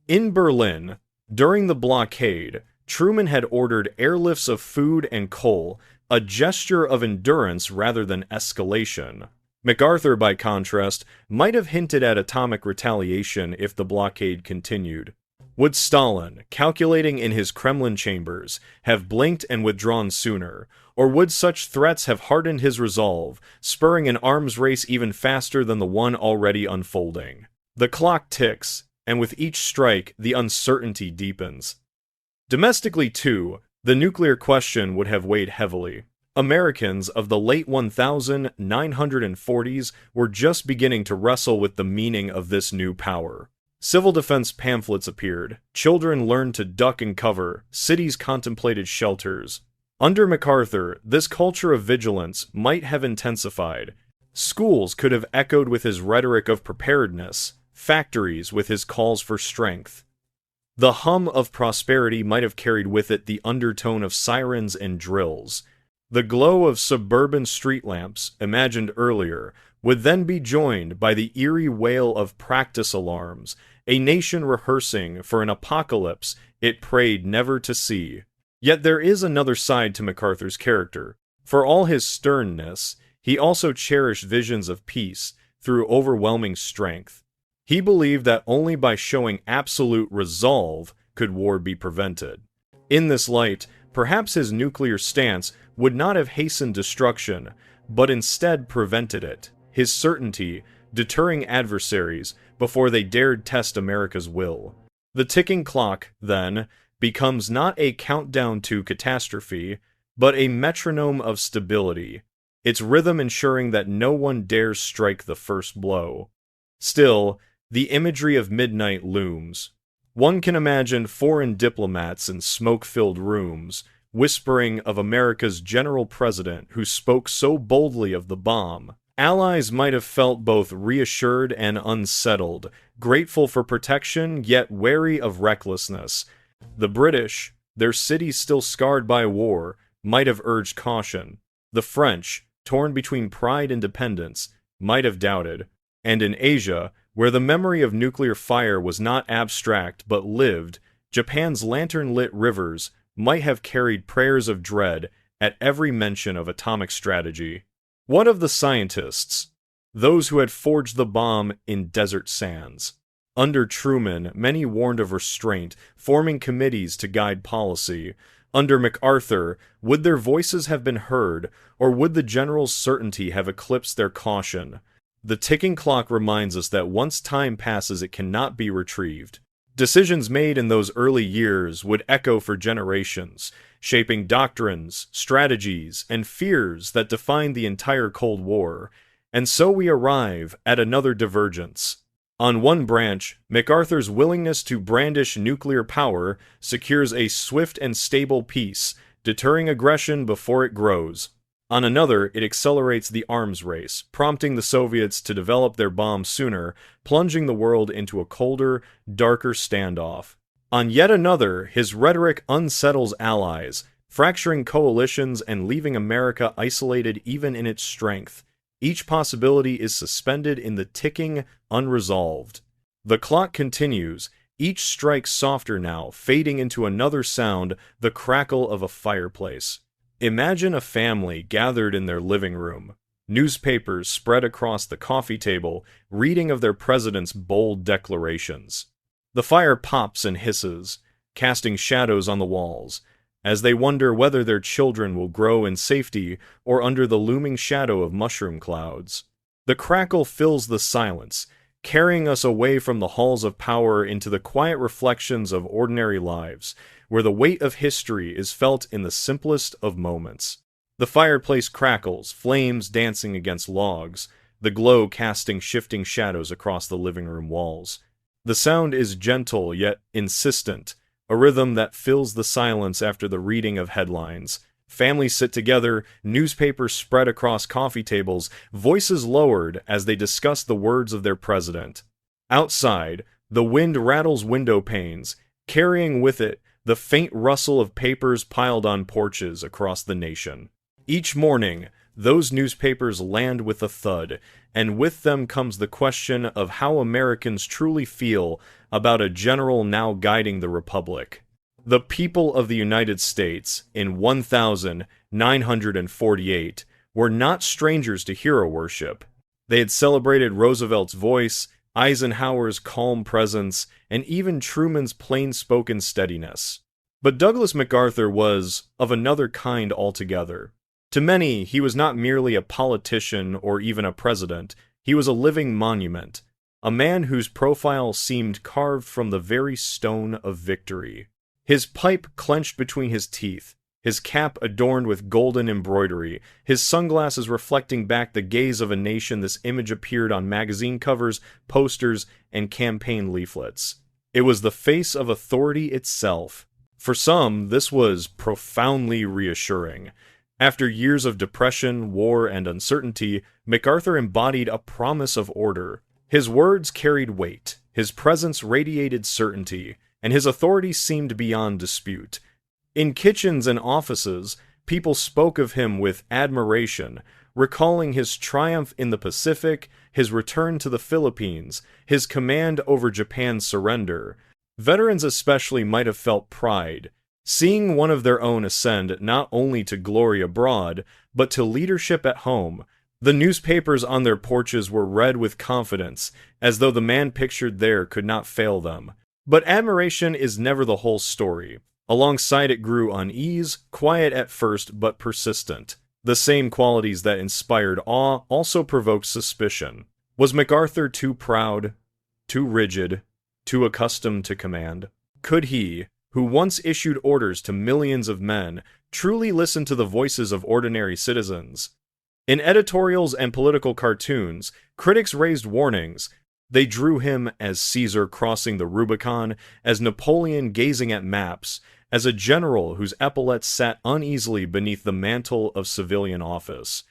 In Berlin, during the blockade, Truman had ordered airlifts of food and coal, a gesture of endurance rather than escalation. MacArthur, by contrast, might have hinted at atomic retaliation if the blockade continued. Would Stalin, calculating in his Kremlin chambers, have blinked and withdrawn sooner, or would such threats have hardened his resolve, spurring an arms race even faster than the one already unfolding? The clock ticks, and with each strike, the uncertainty deepens. Domestically, too, the nuclear question would have weighed heavily. Americans of the late 1940s were just beginning to wrestle with the meaning of this new power. Civil defense pamphlets appeared, children learned to duck and cover, cities contemplated shelters. Under MacArthur, this culture of vigilance might have intensified. Schools could have echoed with his rhetoric of preparedness, factories with his calls for strength. The hum of prosperity might have carried with it the undertone of sirens and drills. The glow of suburban street lamps, imagined earlier, would then be joined by the eerie wail of practice alarms, a nation rehearsing for an apocalypse it prayed never to see. Yet there is another side to MacArthur's character. For all his sternness, he also cherished visions of peace through overwhelming strength. He believed that only by showing absolute resolve could war be prevented. In this light, perhaps his nuclear stance would not have hastened destruction, but instead prevented it, his certainty deterring adversaries before they dared test America's will. The ticking clock, then, becomes not a countdown to catastrophe, but a metronome of stability, its rhythm ensuring that no one dares strike the first blow. Still, the imagery of midnight looms. One can imagine foreign diplomats in smoke-filled rooms, whispering of America's general president who spoke so boldly of the bomb. Allies might have felt both reassured and unsettled, grateful for protection yet wary of recklessness. The British, their cities still scarred by war, might have urged caution. The French, torn between pride and dependence, might have doubted. And in Asia, where the memory of nuclear fire was not abstract but lived, Japan's lantern-lit rivers might have carried prayers of dread at every mention of atomic strategy. What of the scientists? Those who had forged the bomb in desert sands. Under Truman, many warned of restraint, forming committees to guide policy. Under MacArthur, would their voices have been heard, or would the general's certainty have eclipsed their caution? The ticking clock reminds us that once time passes, it cannot be retrieved. Decisions made in those early years would echo for generations, shaping doctrines, strategies, and fears that defined the entire Cold War. And so we arrive at another divergence. On one branch, MacArthur's willingness to brandish nuclear power secures a swift and stable peace, deterring aggression before it grows. On another, it accelerates the arms race, prompting the Soviets to develop their bombs sooner, plunging the world into a colder, darker standoff. On yet another, his rhetoric unsettles allies, fracturing coalitions and leaving America isolated even in its strength. Each possibility is suspended in the ticking, unresolved. The clock continues, each strike softer now, fading into another sound, the crackle of a fireplace. Imagine a family gathered in their living room, newspapers spread across the coffee table, reading of their president's bold declarations. The fire pops and hisses, casting shadows on the walls, as they wonder whether their children will grow in safety or under the looming shadow of mushroom clouds. The crackle fills the silence, carrying us away from the halls of power into the quiet reflections of ordinary lives, where the weight of history is felt in the simplest of moments. The fireplace crackles, flames dancing against logs, the glow casting shifting shadows across the living room walls. The sound is gentle yet insistent, a rhythm that fills the silence after the reading of headlines. Families sit together, newspapers spread across coffee tables, voices lowered as they discuss the words of their president. Outside, the wind rattles window panes, carrying with it the faint rustle of papers piled on porches across the nation. Each morning, those newspapers land with a thud, and with them comes the question of how Americans truly feel about a general now guiding the Republic. The people of the United States, in 1948, were not strangers to hero worship. They had celebrated Roosevelt's voice, Eisenhower's calm presence, and even Truman's plain-spoken steadiness. But Douglas MacArthur was of another kind altogether. To many, he was not merely a politician or even a president. He was a living monument, a man whose profile seemed carved from the very stone of victory. His pipe clenched between his teeth, his cap adorned with golden embroidery, his sunglasses reflecting back the gaze of a nation. This image appeared on magazine covers, posters, and campaign leaflets. It was the face of authority itself. For some, this was profoundly reassuring. After years of depression, war, and uncertainty, MacArthur embodied a promise of order. His words carried weight, his presence radiated certainty, and his authority seemed beyond dispute. In kitchens and offices, people spoke of him with admiration, recalling his triumph in the Pacific, his return to the Philippines, his command over Japan's surrender. Veterans especially might have felt pride, seeing one of their own ascend not only to glory abroad, but to leadership at home. The newspapers on their porches were read with confidence, as though the man pictured there could not fail them. But admiration is never the whole story. Alongside it grew unease, quiet at first but persistent. The same qualities that inspired awe also provoked suspicion. Was MacArthur too proud, too rigid, too accustomed to command? Could he, who once issued orders to millions of men, truly listen to the voices of ordinary citizens? In editorials and political cartoons, critics raised warnings. They drew him as Caesar crossing the Rubicon, as Napoleon gazing at maps, as a general whose epaulets sat uneasily beneath the mantle of civilian office.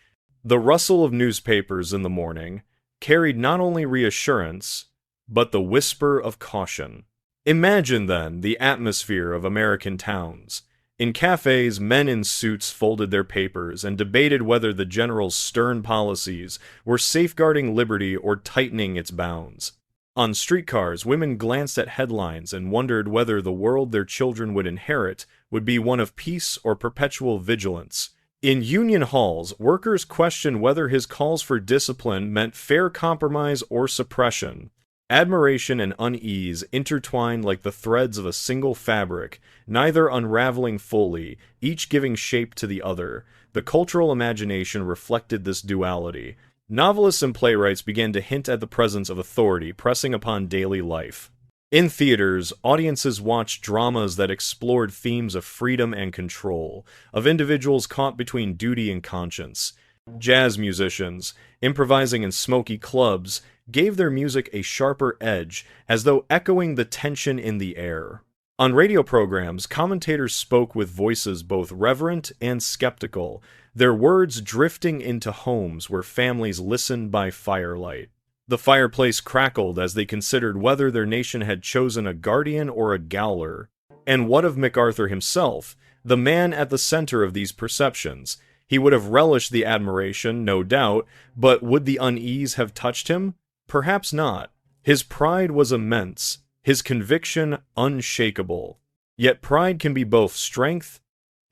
The rustle of newspapers in the morning carried not only reassurance, but the whisper of caution. Imagine, then, the atmosphere of American towns. In cafes, men in suits folded their papers and debated whether the general's stern policies were safeguarding liberty or tightening its bounds. On streetcars, women glanced at headlines and wondered whether the world their children would inherit would be one of peace or perpetual vigilance. In union halls, workers questioned whether his calls for discipline meant fair compromise or suppression. Admiration and unease intertwined like the threads of a single fabric, neither unraveling fully, each giving shape to the other. The cultural imagination reflected this duality. Novelists and playwrights began to hint at the presence of authority pressing upon daily life. In theaters, audiences watched dramas that explored themes of freedom and control, of individuals caught between duty and conscience. Jazz musicians, improvising in smoky clubs, gave their music a sharper edge, as though echoing the tension in the air. On radio programs, commentators spoke with voices both reverent and skeptical, their words drifting into homes where families listened by firelight. The fireplace crackled as they considered whether their nation had chosen a guardian or a gaoler. And what of MacArthur himself, the man at the center of these perceptions? He would have relished the admiration, no doubt, but would the unease have touched him? Perhaps not. His pride was immense, his conviction unshakable. Yet pride can be both strength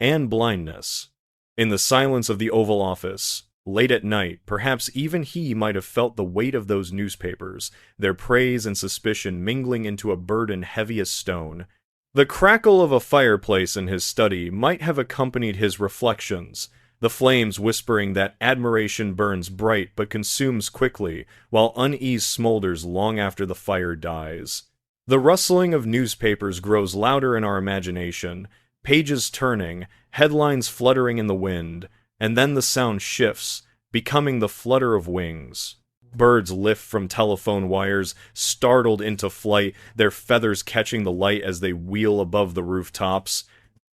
and blindness. In the silence of the Oval Office, late at night, perhaps even he might have felt the weight of those newspapers, their praise and suspicion mingling into a burden heavy as stone. The crackle of a fireplace in his study might have accompanied his reflections, the flames whispering that admiration burns bright but consumes quickly, while unease smolders long after the fire dies. The rustling of newspapers grows louder in our imagination, pages turning, headlines fluttering in the wind, and then the sound shifts, becoming the flutter of wings. Birds lift from telephone wires, startled into flight, their feathers catching the light as they wheel above the rooftops.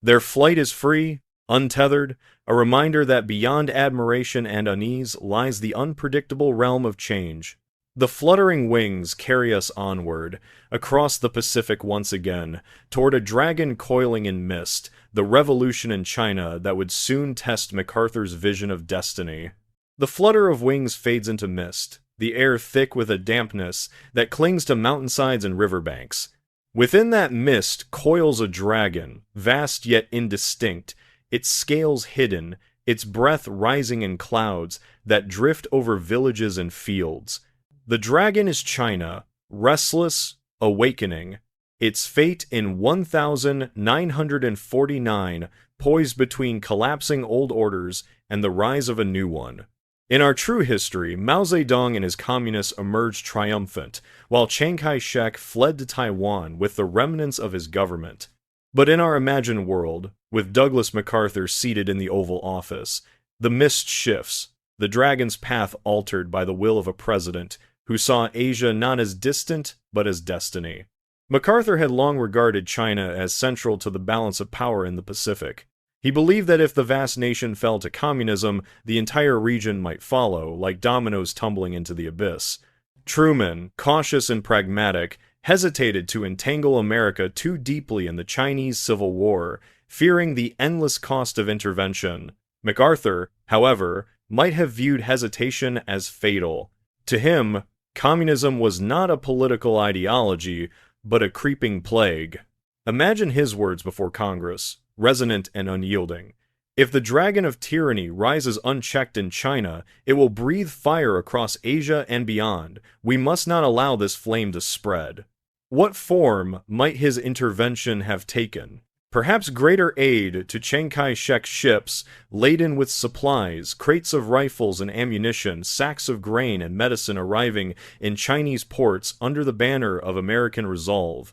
Their flight is free, untethered, a reminder that beyond admiration and unease lies the unpredictable realm of change. The fluttering wings carry us onward, across the Pacific once again, toward a dragon coiling in mist, the revolution in China that would soon test MacArthur's vision of destiny. The flutter of wings fades into mist, the air thick with a dampness that clings to mountainsides and riverbanks. Within that mist coils a dragon, vast yet indistinct, its scales hidden, its breath rising in clouds that drift over villages and fields. The dragon is China, restless, awakening, its fate in 1949, poised between collapsing old orders and the rise of a new one. In our true history, Mao Zedong and his communists emerged triumphant, while Chiang Kai-shek fled to Taiwan with the remnants of his government. But in our imagined world, with Douglas MacArthur seated in the Oval Office, the mist shifts, the dragon's path altered by the will of a president who saw Asia not as distant, but as destiny. MacArthur had long regarded China as central to the balance of power in the Pacific. He believed that if the vast nation fell to communism, the entire region might follow, like dominoes tumbling into the abyss. Truman, cautious and pragmatic, hesitated to entangle America too deeply in the Chinese Civil War, fearing the endless cost of intervention. MacArthur, however, might have viewed hesitation as fatal. To him, communism was not a political ideology, but a creeping plague. Imagine his words before Congress, resonant and unyielding. If the dragon of tyranny rises unchecked in China, it will breathe fire across Asia and beyond. We must not allow this flame to spread. What form might his intervention have taken? Perhaps greater aid to Chiang Kai-shek's ships, laden with supplies, crates of rifles and ammunition, sacks of grain and medicine arriving in Chinese ports under the banner of American resolve.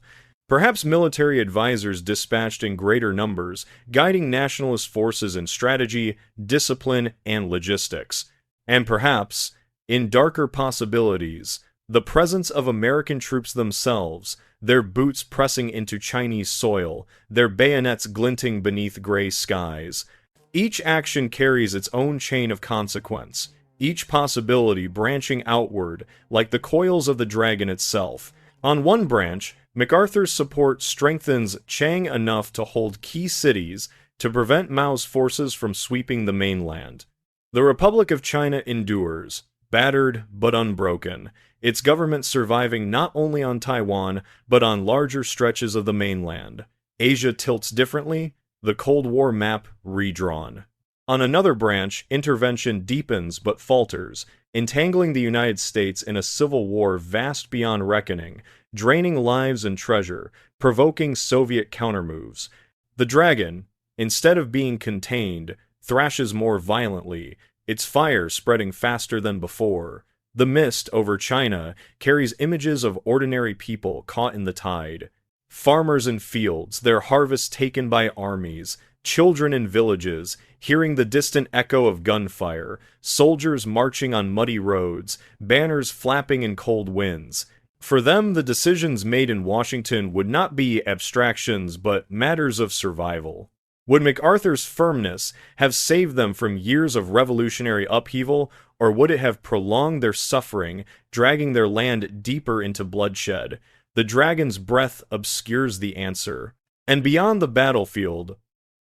Perhaps military advisors dispatched in greater numbers, guiding nationalist forces in strategy, discipline, and logistics. And perhaps, in darker possibilities, the presence of American troops themselves, their boots pressing into Chinese soil, their bayonets glinting beneath gray skies. Each action carries its own chain of consequence, each possibility branching outward like the coils of the dragon itself. On one branch, MacArthur's support strengthens Chiang enough to hold key cities to prevent Mao's forces from sweeping the mainland. The Republic of China endures, battered but unbroken, its government surviving not only on Taiwan, but on larger stretches of the mainland. Asia tilts differently, the Cold War map redrawn. On another branch, intervention deepens but falters, entangling the United States in a civil war vast beyond reckoning, draining lives and treasure, provoking Soviet countermoves. The dragon, instead of being contained, thrashes more violently, its fire spreading faster than before. The mist over China carries images of ordinary people caught in the tide. Farmers in fields, their harvests taken by armies, children in villages, hearing the distant echo of gunfire, soldiers marching on muddy roads, banners flapping in cold winds. For them, the decisions made in Washington would not be abstractions, but matters of survival. Would MacArthur's firmness have saved them from years of revolutionary upheaval, or would it have prolonged their suffering, dragging their land deeper into bloodshed? The dragon's breath obscures the answer. And beyond the battlefield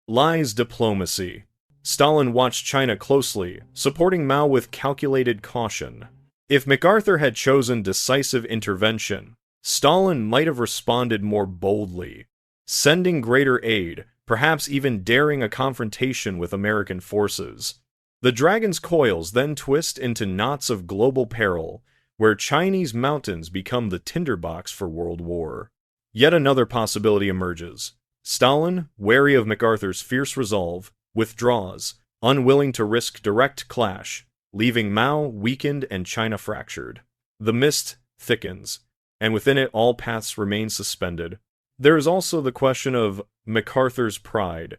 lies diplomacy. Stalin watched China closely, supporting Mao with calculated caution. If MacArthur had chosen decisive intervention, Stalin might have responded more boldly, sending greater aid, perhaps even daring a confrontation with American forces. The dragon's coils then twist into knots of global peril, where Chinese mountains become the tinderbox for World War. Yet another possibility emerges. Stalin, wary of MacArthur's fierce resolve, withdraws, unwilling to risk direct clash, leaving Mao weakened and China fractured. The mist thickens, and within it all paths remain suspended. There is also the question of MacArthur's pride.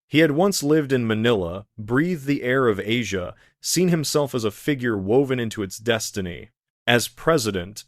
He had once lived in Manila, breathed the air of Asia, seen himself as a figure woven into its destiny. As president,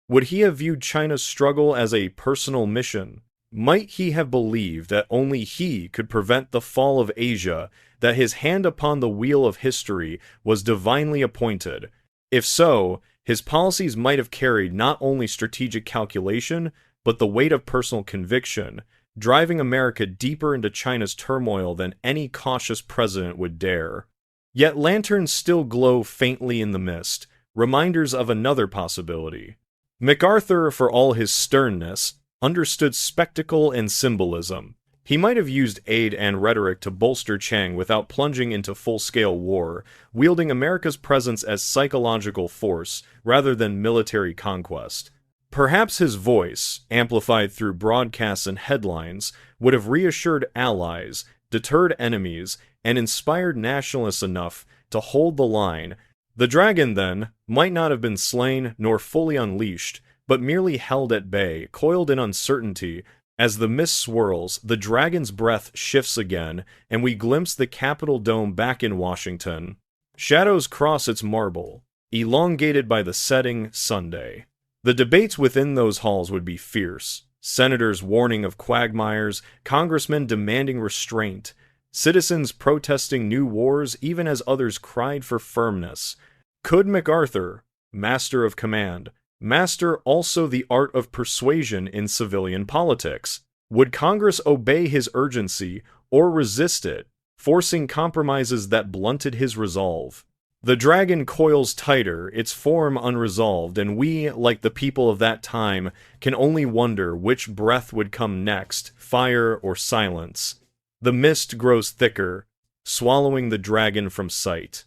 would he have viewed China's struggle as a personal mission? Might he have believed that only he could prevent the fall of Asia, that his hand upon the wheel of history was divinely appointed? If so, his policies might have carried not only strategic calculation, but the weight of personal conviction, driving America deeper into China's turmoil than any cautious president would dare. Yet lanterns still glow faintly in the mist, reminders of another possibility. MacArthur, for all his sternness, understood spectacle and symbolism. He might have used aid and rhetoric to bolster Chiang without plunging into full-scale war, wielding America's presence as psychological force rather than military conquest. Perhaps his voice, amplified through broadcasts and headlines, would have reassured allies, deterred enemies, and inspired nationalists enough to hold the line. The dragon, then, might not have been slain nor fully unleashed, but merely held at bay, coiled in uncertainty. As the mist swirls, the dragon's breath shifts again, and we glimpse the Capitol dome back in Washington. Shadows cross its marble, elongated by the setting Sunday. The debates within those halls would be fierce. Senators warning of quagmires, congressmen demanding restraint, citizens protesting new wars even as others cried for firmness. Could MacArthur, master of command, master also the art of persuasion in civilian politics? Would Congress obey his urgency or resist it, forcing compromises that blunted his resolve? The dragon coils tighter, its form unresolved, and we, like the people of that time, can only wonder which breath would come next, fire or silence. The mist grows thicker, swallowing the dragon from sight.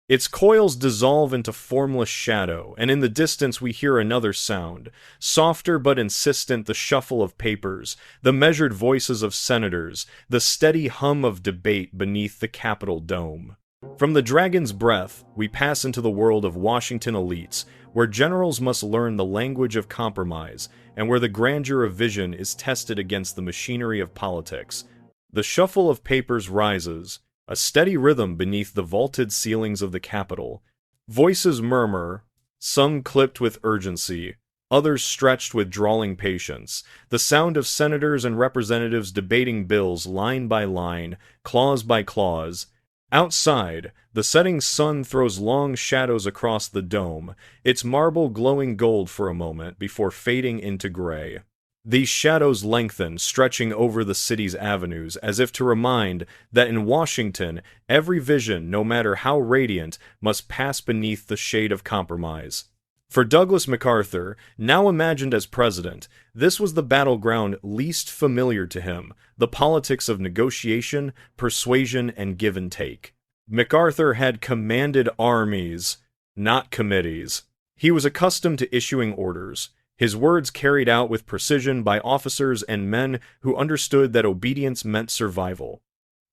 Its coils dissolve into formless shadow, and in the distance we hear another sound, softer but insistent, the shuffle of papers, the measured voices of senators, the steady hum of debate beneath the Capitol dome. From the dragon's breath, we pass into the world of Washington elites, where generals must learn the language of compromise, and where the grandeur of vision is tested against the machinery of politics. The shuffle of papers rises, a steady rhythm beneath the vaulted ceilings of the Capitol. Voices murmur, some clipped with urgency, others stretched with drawling patience, the sound of senators and representatives debating bills line by line, clause by clause. Outside, the setting sun throws long shadows across the dome, its marble glowing gold for a moment before fading into gray. These shadows lengthen, stretching over the city's avenues, as if to remind that in Washington, every vision, no matter how radiant, must pass beneath the shade of compromise. For Douglas MacArthur, now imagined as president, this was the battleground least familiar to him, the politics of negotiation, persuasion, and give and take. MacArthur had commanded armies, not committees. He was accustomed to issuing orders, his words carried out with precision by officers and men who understood that obedience meant survival.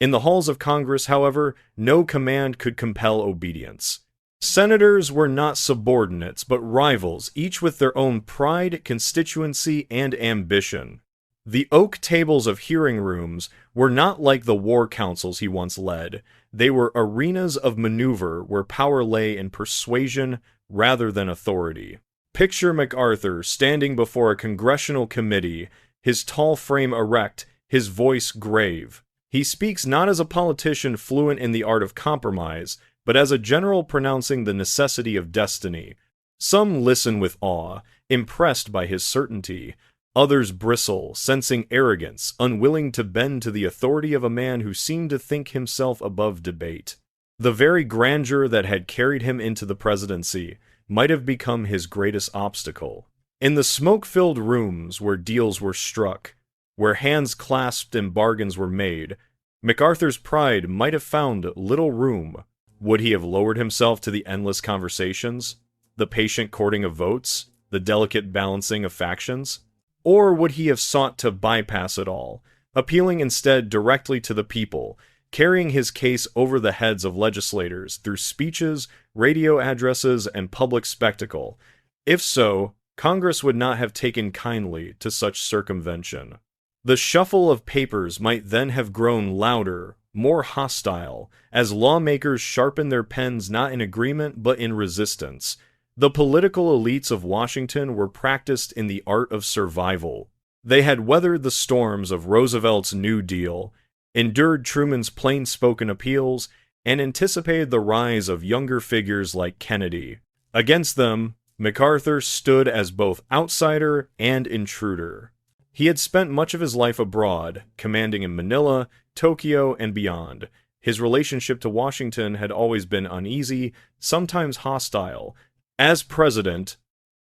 In the halls of Congress, however, no command could compel obedience. Senators were not subordinates, but rivals, each with their own pride, constituency, and ambition. The oak tables of hearing rooms were not like the war councils he once led. They were arenas of maneuver where power lay in persuasion rather than authority. Picture MacArthur standing before a congressional committee, his tall frame erect, his voice grave. He speaks not as a politician fluent in the art of compromise, but as a general pronouncing the necessity of destiny. Some listen with awe, impressed by his certainty. Others bristle, sensing arrogance, unwilling to bend to the authority of a man who seemed to think himself above debate. The very grandeur that had carried him into the presidency might have become his greatest obstacle. In the smoke-filled rooms where deals were struck, where hands clasped and bargains were made, MacArthur's pride might have found little room. Would he have lowered himself to the endless conversations, the patient courting of votes, the delicate balancing of factions? Or would he have sought to bypass it all, appealing instead directly to the people, carrying his case over the heads of legislators through speeches, radio addresses, and public spectacle? If so, Congress would not have taken kindly to such circumvention. The shuffle of papers might then have grown louder, more hostile, as lawmakers sharpened their pens not in agreement but in resistance. The political elites of Washington were practiced in the art of survival. They had weathered the storms of Roosevelt's New Deal, endured Truman's plain-spoken appeals, and anticipated the rise of younger figures like Kennedy. Against them, MacArthur stood as both outsider and intruder. He had spent much of his life abroad, commanding in Manila, Tokyo, and beyond. His relationship to Washington had always been uneasy, sometimes hostile. As president,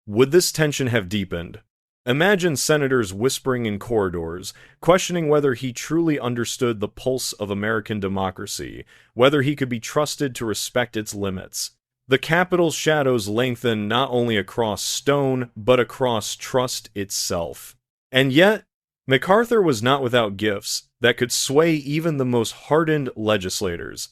would this tension have deepened? Imagine senators whispering in corridors, questioning whether he truly understood the pulse of American democracy, whether he could be trusted to respect its limits. The Capitol's shadows lengthen not only across stone, but across trust itself. And yet, MacArthur was not without gifts that could sway even the most hardened legislators.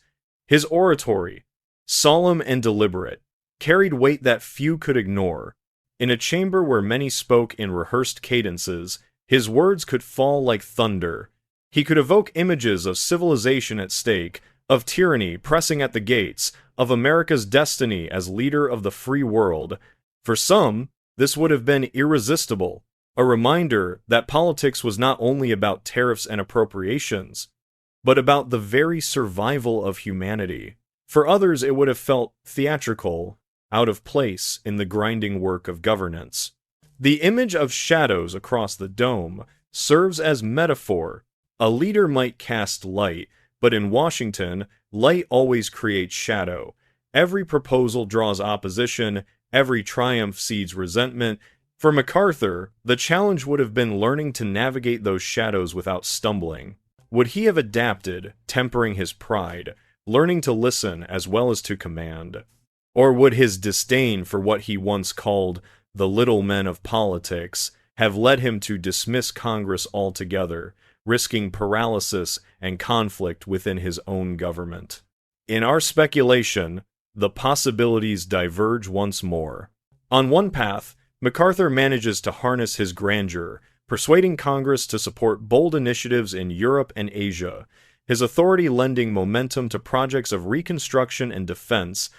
His oratory, solemn and deliberate, carried weight that few could ignore. In a chamber where many spoke in rehearsed cadences, his words could fall like thunder. He could evoke images of civilization at stake, of tyranny pressing at the gates, of America's destiny as leader of the free world. For some, this would have been irresistible, a reminder that politics was not only about tariffs and appropriations, but about the very survival of humanity. For others, it would have felt theatrical, out of place in the grinding work of governance. The image of shadows across the dome serves as metaphor. A leader might cast light, but in Washington, light always creates shadow. Every proposal draws opposition, every triumph seeds resentment. For MacArthur, the challenge would have been learning to navigate those shadows without stumbling. Would he have adapted, tempering his pride, learning to listen as well as to command? Or would his disdain for what he once called the little men of politics have led him to dismiss Congress altogether, risking paralysis and conflict within his own government? In our speculation, the possibilities diverge once more. On one path, MacArthur manages to harness his grandeur, persuading Congress to support bold initiatives in Europe and Asia, his authority lending momentum to projects of reconstruction and defense.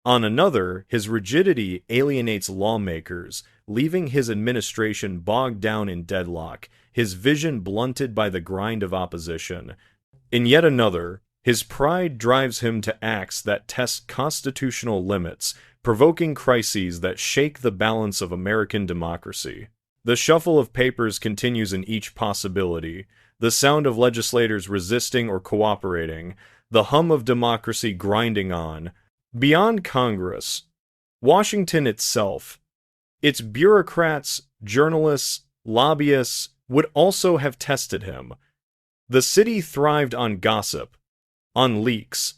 On another, his rigidity alienates lawmakers, leaving his administration bogged down in deadlock, his vision blunted by the grind of opposition. In yet another, his pride drives him to acts that test constitutional limits, provoking crises that shake the balance of American democracy. The shuffle of papers continues in each possibility, the sound of legislators resisting or cooperating, the hum of democracy grinding on. Beyond Congress, Washington itself, its bureaucrats, journalists, lobbyists would also have tested him. The city thrived on gossip, on leaks,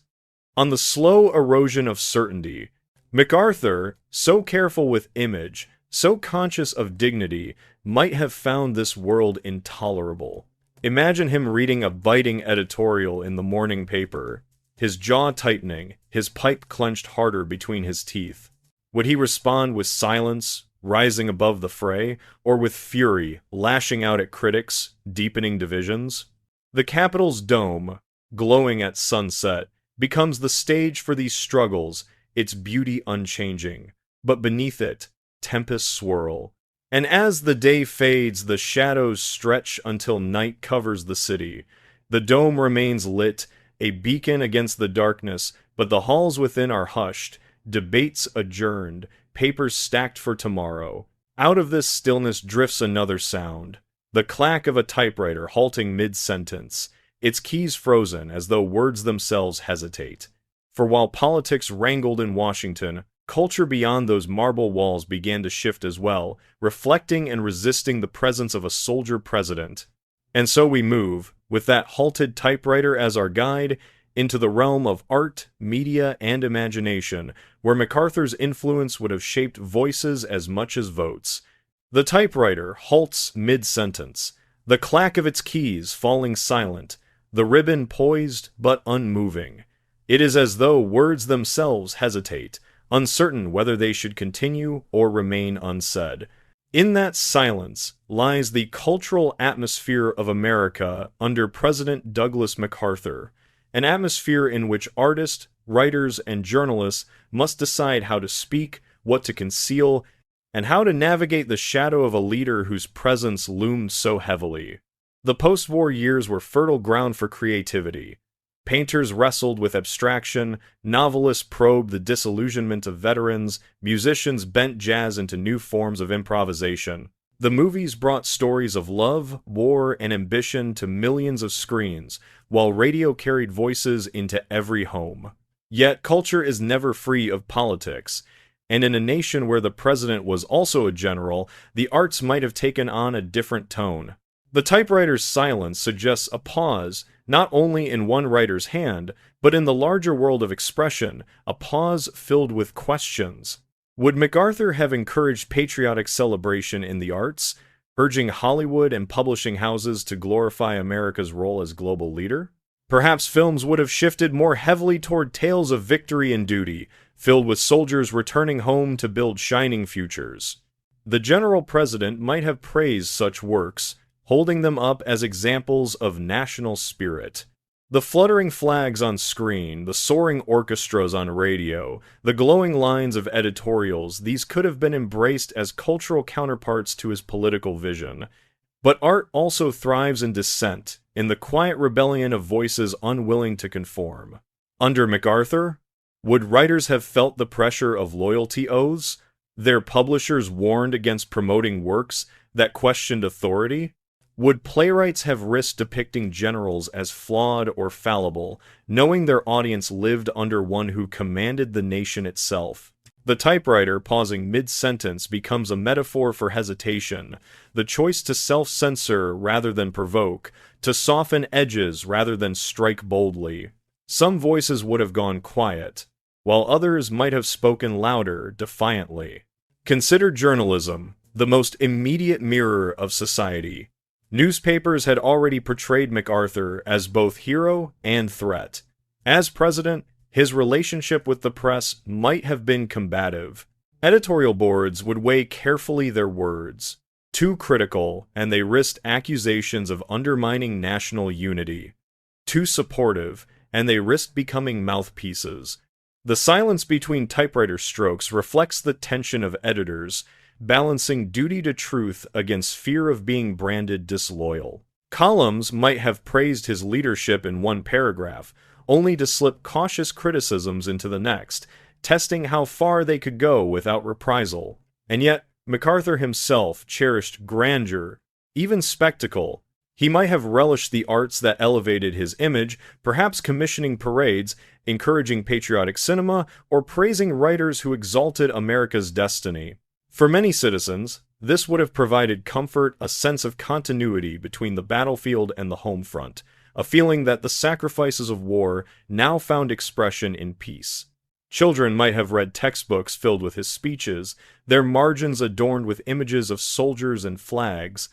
on the slow erosion of certainty. MacArthur, so careful with image, so conscious of dignity, might have found this world intolerable. Imagine him reading a biting editorial in the morning paper, his jaw tightening, his pipe clenched harder between his teeth. Would he respond with silence, rising above the fray, or with fury, lashing out at critics, deepening divisions? The Capitol's dome, glowing at sunset, becomes the stage for these struggles, its beauty unchanging. But beneath it, tempests swirl. And as the day fades, the shadows stretch until night covers the city. The dome remains lit, a beacon against the darkness, but the halls within are hushed, debates adjourned, papers stacked for tomorrow. Out of this stillness drifts another sound, the clack of a typewriter halting mid-sentence, its keys frozen as though words themselves hesitate. For while politics wrangled in Washington, culture beyond those marble walls began to shift as well, reflecting and resisting the presence of a soldier president. And so we move, with that halted typewriter as our guide, into the realm of art, media, and imagination, where MacArthur's influence would have shaped voices as much as votes. The typewriter halts mid-sentence, the clack of its keys falling silent, the ribbon poised but unmoving. It is as though words themselves hesitate, uncertain whether they should continue or remain unsaid. In that silence lies the cultural atmosphere of America under President Douglas MacArthur, an atmosphere in which artists, writers, and journalists must decide how to speak, what to conceal, and how to navigate the shadow of a leader whose presence loomed so heavily. The post-war years were fertile ground for creativity. Painters wrestled with abstraction, novelists probed the disillusionment of veterans, musicians bent jazz into new forms of improvisation. The movies brought stories of love, war, and ambition to millions of screens, while radio carried voices into every home. Yet culture is never free of politics, and in a nation where the president was also a general, the arts might have taken on a different tone. The typewriter's silence suggests a pause, not only in one writer's hand, but in the larger world of expression, a pause filled with questions. Would MacArthur have encouraged patriotic celebration in the arts, urging Hollywood and publishing houses to glorify America's role as global leader? Perhaps films would have shifted more heavily toward tales of victory and duty, filled with soldiers returning home to build shining futures. The general president might have praised such works, holding them up as examples of national spirit. The fluttering flags on screen, the soaring orchestras on radio, the glowing lines of editorials, these could have been embraced as cultural counterparts to his political vision. But art also thrives in dissent, in the quiet rebellion of voices unwilling to conform. Under MacArthur, would writers have felt the pressure of loyalty oaths, their publishers warned against promoting works that questioned authority? Would playwrights have risked depicting generals as flawed or fallible, knowing their audience lived under one who commanded the nation itself? The typewriter, pausing mid-sentence, becomes a metaphor for hesitation, the choice to self-censor rather than provoke, to soften edges rather than strike boldly. Some voices would have gone quiet, while others might have spoken louder, defiantly. Consider journalism, the most immediate mirror of society. Newspapers had already portrayed MacArthur as both hero and threat. As president, his relationship with the press might have been combative. Editorial boards would weigh carefully their words. Too critical, and they risked accusations of undermining national unity. Too supportive, and they risked becoming mouthpieces. The silence between typewriter strokes reflects the tension of editors, balancing duty to truth against fear of being branded disloyal. Columns might have praised his leadership in one paragraph, only to slip cautious criticisms into the next, testing how far they could go without reprisal. And yet, MacArthur himself cherished grandeur, even spectacle. He might have relished the arts that elevated his image, perhaps commissioning parades, encouraging patriotic cinema, or praising writers who exalted America's destiny. For many citizens, this would have provided comfort, a sense of continuity between the battlefield and the home front, a feeling that the sacrifices of war now found expression in peace. Children might have read textbooks filled with his speeches, their margins adorned with images of soldiers and flags.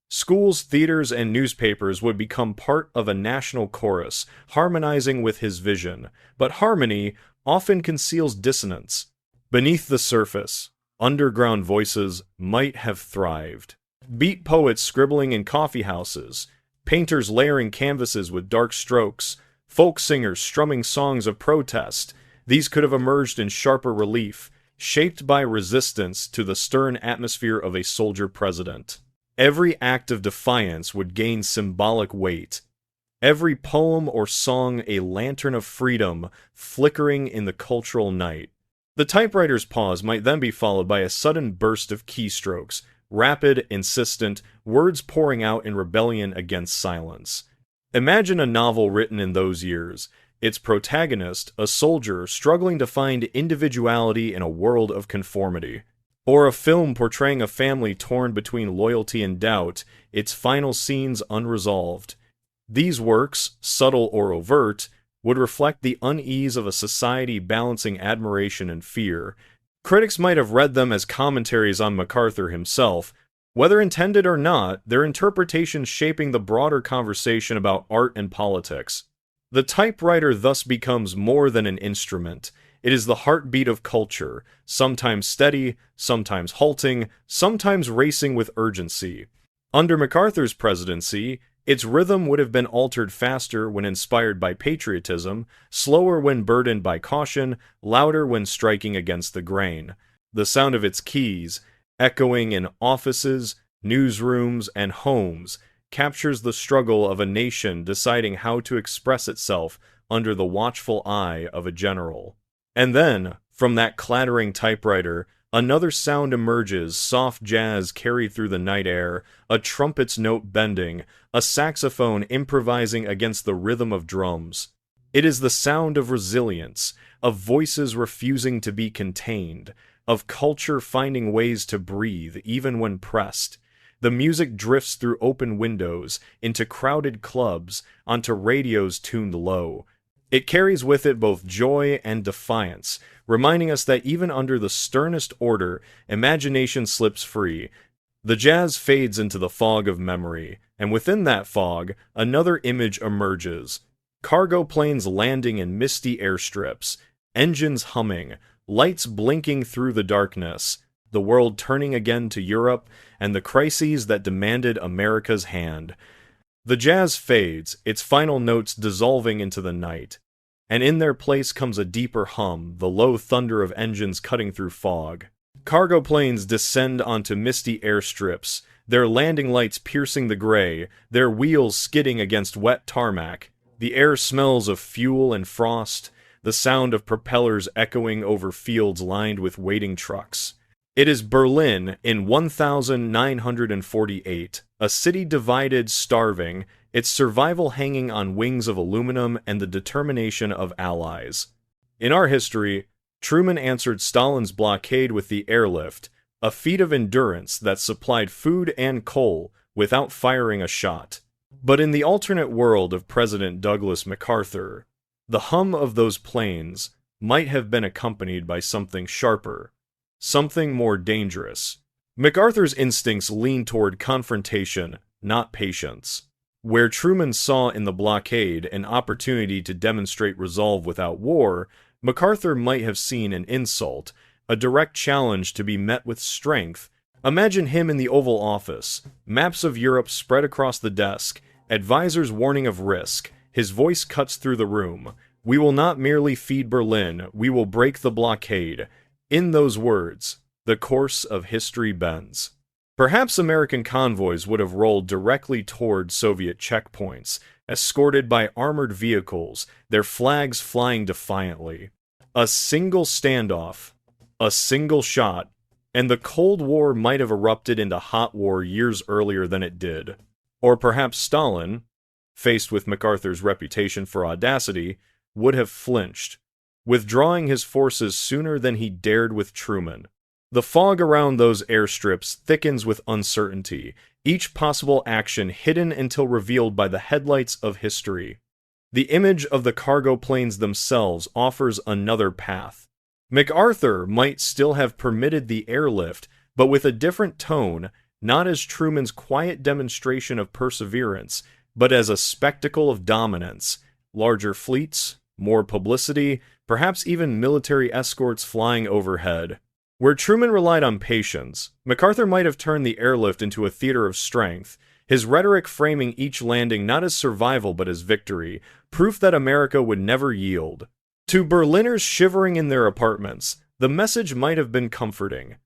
Schools, theaters, and newspapers would become part of a national chorus, harmonizing with his vision. But harmony often conceals dissonance. Beneath the surface, underground voices might have thrived. Beat poets scribbling in coffee houses, painters layering canvases with dark strokes, folk singers strumming songs of protest. These could have emerged in sharper relief, shaped by resistance to the stern atmosphere of a soldier president. Every act of defiance would gain symbolic weight. Every poem or song a lantern of freedom flickering in the cultural night. The typewriter's pause might then be followed by a sudden burst of keystrokes, rapid, insistent, words pouring out in rebellion against silence. Imagine a novel written in those years, its protagonist, a soldier struggling to find individuality in a world of conformity. Or a film portraying a family torn between loyalty and doubt, its final scenes unresolved. These works, subtle or overt, would reflect the unease of a society balancing admiration and fear. Critics might have read them as commentaries on MacArthur himself. Whether intended or not, their interpretations shaping the broader conversation about art and politics. The typewriter thus becomes more than an instrument. It is the heartbeat of culture, sometimes steady, sometimes halting, sometimes racing with urgency. Under MacArthur's presidency, its rhythm would have been altered faster when inspired by patriotism, slower when burdened by caution, louder when striking against the grain. The sound of its keys, echoing in offices, newsrooms, and homes, captures the struggle of a nation deciding how to express itself under the watchful eye of a general. And then, from that clattering typewriter, another sound emerges, soft jazz carried through the night air, a trumpet's note bending, a saxophone improvising against the rhythm of drums. It is the sound of resilience, of voices refusing to be contained, of culture finding ways to breathe even when pressed. The music drifts through open windows, into crowded clubs, onto radios tuned low. It carries with it both joy and defiance, reminding us that even under the sternest order, imagination slips free. The jazz fades into the fog of memory, and within that fog, another image emerges. Cargo planes landing in misty airstrips, engines humming, lights blinking through the darkness, the world turning again to Europe, and the crises that demanded America's hand. The jazz fades, its final notes dissolving into the night, and in their place comes a deeper hum, the low thunder of engines cutting through fog. Cargo planes descend onto misty airstrips, their landing lights piercing the gray, their wheels skidding against wet tarmac. The air smells of fuel and frost, the sound of propellers echoing over fields lined with waiting trucks. It is Berlin in 1948, a city divided, starving, its survival hanging on wings of aluminum and the determination of allies. In our history, Truman answered Stalin's blockade with the airlift, a feat of endurance that supplied food and coal without firing a shot. But in the alternate world of President Douglas MacArthur, the hum of those planes might have been accompanied by something sharper, something more dangerous. MacArthur's instincts lean toward confrontation, not patience. Where Truman saw in the blockade an opportunity to demonstrate resolve without war, MacArthur might have seen an insult, a direct challenge to be met with strength. Imagine him in the Oval Office, maps of Europe spread across the desk, advisors warning of risk. His voice cuts through the room. "We will not merely feed Berlin, we will break the blockade." In those words, the course of history bends. Perhaps American convoys would have rolled directly toward Soviet checkpoints, escorted by armored vehicles, their flags flying defiantly. A single standoff, a single shot, and the Cold War might have erupted into hot war years earlier than it did. Or perhaps Stalin, faced with MacArthur's reputation for audacity, would have flinched, withdrawing his forces sooner than he dared with Truman. The fog around those airstrips thickens with uncertainty, each possible action hidden until revealed by the headlights of history. The image of the cargo planes themselves offers another path. MacArthur might still have permitted the airlift, but with a different tone, not as Truman's quiet demonstration of perseverance, but as a spectacle of dominance, larger fleets, more publicity, perhaps even military escorts flying overhead. Where Truman relied on patience, MacArthur might have turned the airlift into a theater of strength, his rhetoric framing each landing not as survival but as victory, proof that America would never yield. To Berliners shivering in their apartments, the message might have been comforting.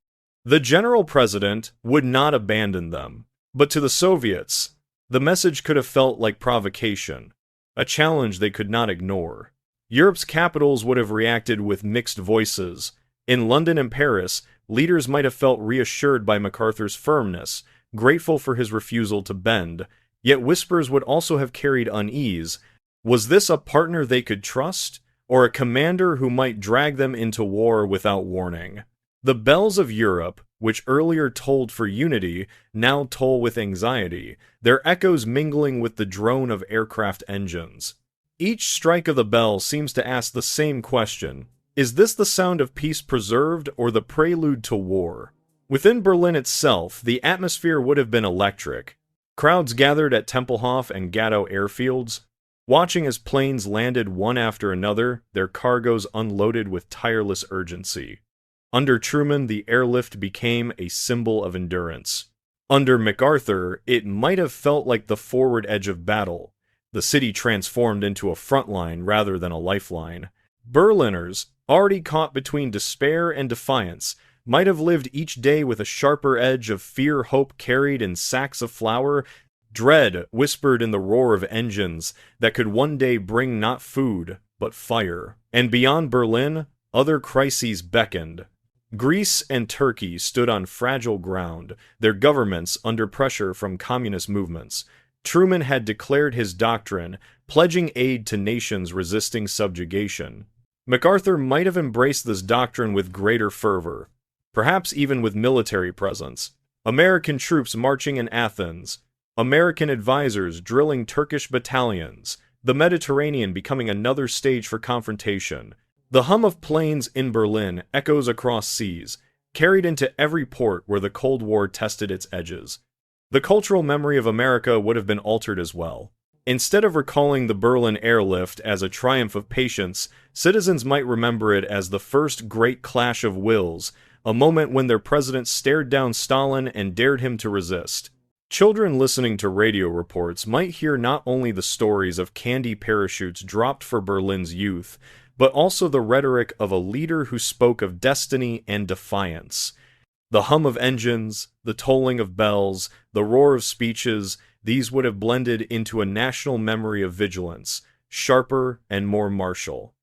The general president would not abandon them. But to the Soviets, the message could have felt like provocation, a challenge they could not ignore. Europe's capitals would have reacted with mixed voices. In London and Paris, leaders might have felt reassured by MacArthur's firmness, grateful for his refusal to bend, yet whispers would also have carried unease. Was this a partner they could trust, or a commander who might drag them into war without warning? The bells of Europe, which earlier tolled for unity, now toll with anxiety, their echoes mingling with the drone of aircraft engines. Each strike of the bell seems to ask the same question: is this the sound of peace preserved or the prelude to war? Within Berlin itself, the atmosphere would have been electric. Crowds gathered at Tempelhof and Gatow airfields, watching as planes landed one after another, their cargoes unloaded with tireless urgency. Under Truman, the airlift became a symbol of endurance. Under MacArthur, it might have felt like the forward edge of battle, the city transformed into a front line rather than a lifeline. Berliners, already caught between despair and defiance, might have lived each day with a sharper edge of fear-hope carried in sacks of flour, dread whispered in the roar of engines that could one day bring not food, but fire. And beyond Berlin, other crises beckoned. Greece and Turkey stood on fragile ground, their governments under pressure from communist movements. Truman had declared his doctrine, pledging aid to nations resisting subjugation. MacArthur might have embraced this doctrine with greater fervor, perhaps even with military presence. American troops marching in Athens, American advisors drilling Turkish battalions, the Mediterranean becoming another stage for confrontation. The hum of planes in Berlin echoes across seas, carried into every port where the Cold War tested its edges. The cultural memory of America would have been altered as well. Instead of recalling the Berlin airlift as a triumph of patience, citizens might remember it as the first great clash of wills, a moment when their president stared down Stalin and dared him to resist. Children listening to radio reports might hear not only the stories of candy parachutes dropped for Berlin's youth, but also the rhetoric of a leader who spoke of destiny and defiance. The hum of engines, the tolling of bells, the roar of speeches, these would have blended into a national memory of vigilance, sharper and more martial.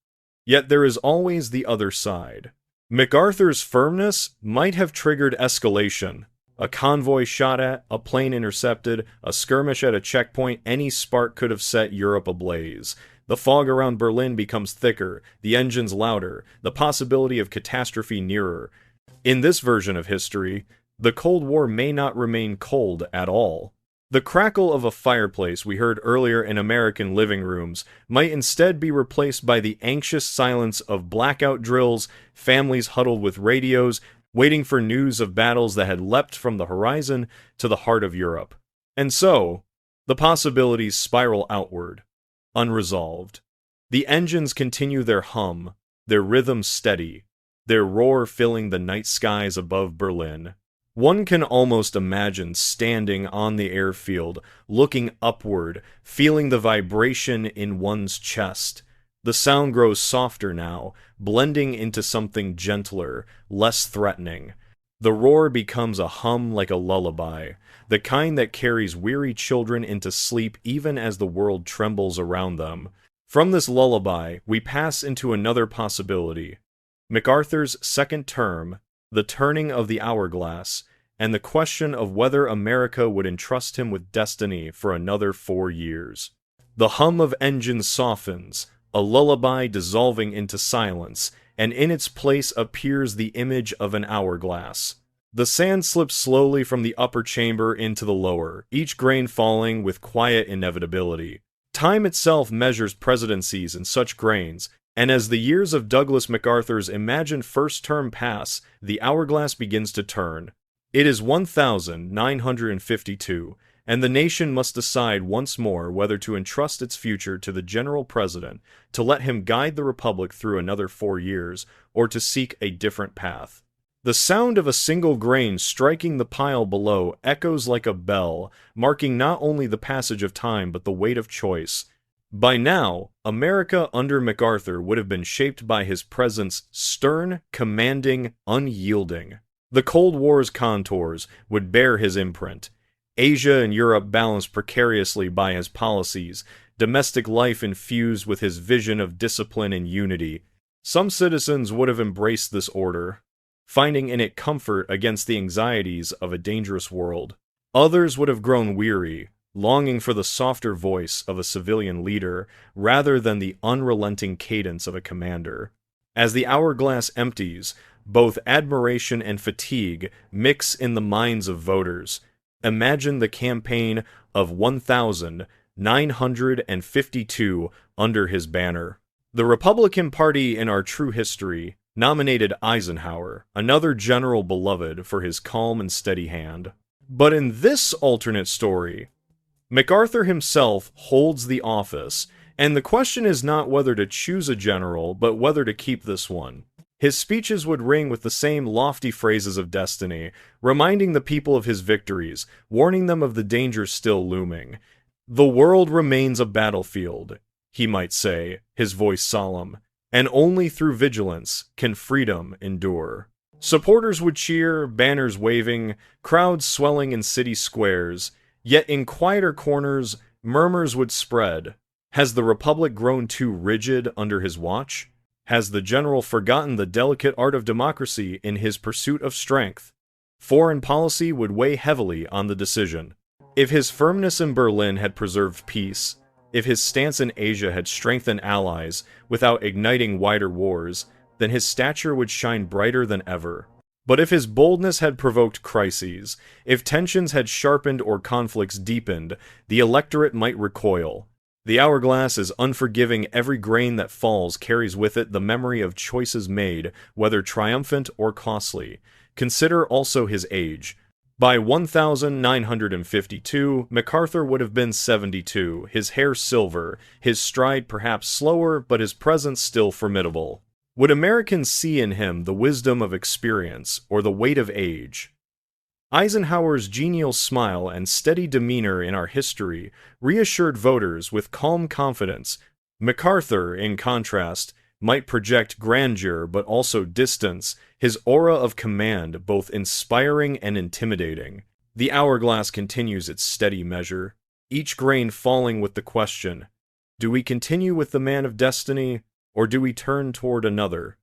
Yet there is always the other side. MacArthur's firmness might have triggered escalation. A convoy shot at, a plane intercepted, a skirmish at a checkpoint, any spark could have set Europe ablaze. The fog around Berlin becomes thicker, the engines louder, the possibility of catastrophe nearer. In this version of history, the Cold War may not remain cold at all. The crackle of a fireplace we heard earlier in American living rooms might instead be replaced by the anxious silence of blackout drills, families huddled with radios, waiting for news of battles that had leapt from the horizon to the heart of Europe. And so, the possibilities spiral outward, unresolved. The engines continue their hum, their rhythm steady, their roar filling the night skies above Berlin. One can almost imagine standing on the airfield, looking upward, feeling the vibration in one's chest. The sound grows softer now, blending into something gentler, less threatening. The roar becomes a hum like a lullaby, the kind that carries weary children into sleep even as the world trembles around them. From this lullaby, we pass into another possibility. MacArthur's second term the turning of the hourglass, and the question of whether America would entrust him with destiny for another 4 years. The hum of engines softens, a lullaby dissolving into silence, and in its place appears the image of an hourglass. The sand slips slowly from the upper chamber into the lower, each grain falling with quiet inevitability. Time itself measures presidencies in such grains, and as the years of Douglas MacArthur's imagined first term pass, the hourglass begins to turn. It is 1952, and the nation must decide once more whether to entrust its future to the General President, to let him guide the Republic through another 4 years, or to seek a different path. The sound of a single grain striking the pile below echoes like a bell, marking not only the passage of time but the weight of choice. By now, America under MacArthur would have been shaped by his presence, stern, commanding, unyielding. The Cold War's contours would bear his imprint. Asia and Europe balanced precariously by his policies, domestic life infused with his vision of discipline and unity. Some citizens would have embraced this order, finding in it comfort against the anxieties of a dangerous world. Others would have grown weary, longing for the softer voice of a civilian leader rather than the unrelenting cadence of a commander. As the hourglass empties, both admiration and fatigue mix in the minds of voters. Imagine the campaign of 1952 under his banner. The Republican Party in our true history nominated Eisenhower, another general beloved for his calm and steady hand. But in this alternate story, MacArthur himself holds the office, and the question is not whether to choose a general, but whether to keep this one. His speeches would ring with the same lofty phrases of destiny, reminding the people of his victories, warning them of the dangers still looming. The world remains a battlefield, he might say, his voice solemn, and only through vigilance can freedom endure. Supporters would cheer, banners waving, crowds swelling in city squares, yet in quieter corners, murmurs would spread. Has the Republic grown too rigid under his watch? Has the general forgotten the delicate art of democracy in his pursuit of strength? Foreign policy would weigh heavily on the decision. If his firmness in Berlin had preserved peace, if his stance in Asia had strengthened allies without igniting wider wars, then his stature would shine brighter than ever. But if his boldness had provoked crises, if tensions had sharpened or conflicts deepened, the electorate might recoil. The hourglass is unforgiving. Every grain that falls carries with it the memory of choices made, whether triumphant or costly. Consider also his age. By 1952, MacArthur would have been 72, his hair silver, his stride perhaps slower, but his presence still formidable. Would Americans see in him the wisdom of experience or the weight of age? Eisenhower's genial smile and steady demeanor in our history reassured voters with calm confidence. MacArthur, in contrast, might project grandeur but also distance, his aura of command both inspiring and intimidating. The hourglass continues its steady measure, each grain falling with the question, do we continue with the man of destiny, or do we turn toward another?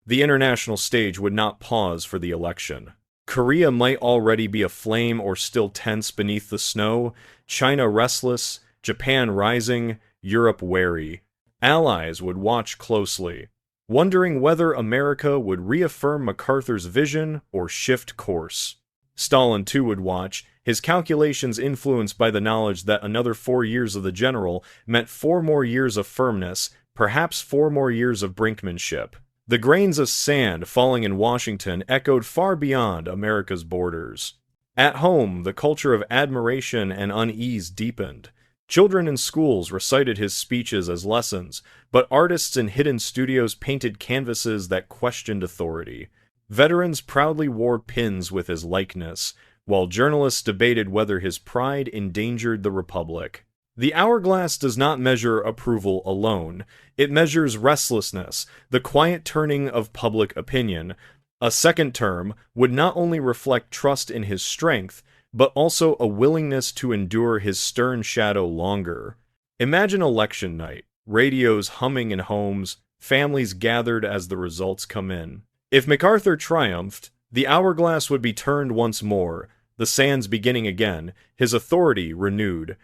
The international stage would not pause for the election. Korea might already be aflame or still tense beneath the snow, China restless, Japan rising, Europe wary. Allies would watch closely, wondering whether America would reaffirm MacArthur's vision or shift course. Stalin too would watch, his calculations influenced by the knowledge that another 4 years of the general meant 4 more years of firmness, perhaps 4 more years of brinkmanship. The grains of sand falling in Washington echoed far beyond America's borders. At home, the culture of admiration and unease deepened. Children in schools recited his speeches as lessons, but artists in hidden studios painted canvases that questioned authority. Veterans proudly wore pins with his likeness, while journalists debated whether his pride endangered the Republic. The hourglass does not measure approval alone. It measures restlessness, the quiet turning of public opinion. A second term would not only reflect trust in his strength, but also a willingness to endure his stern shadow longer. Imagine election night, radios humming in homes, families gathered as the results come in. If MacArthur triumphed, The hourglass would be turned once more, the sands beginning again, his authority renewed.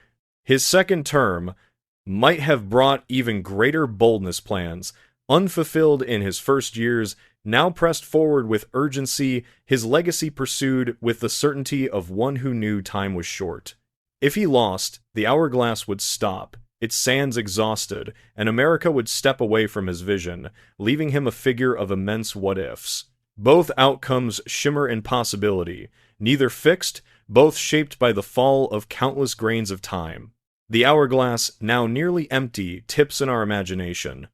His second term might have brought even greater boldness plans, unfulfilled in his first years, now pressed forward with urgency, his legacy pursued with the certainty of one who knew time was short. If he lost, the hourglass would stop, its sands exhausted, and America would step away from his vision, leaving him a figure of immense what-ifs. Both outcomes shimmer in possibility, neither fixed, both shaped by the fall of countless grains of time. The hourglass, now nearly empty, tips in our imagination.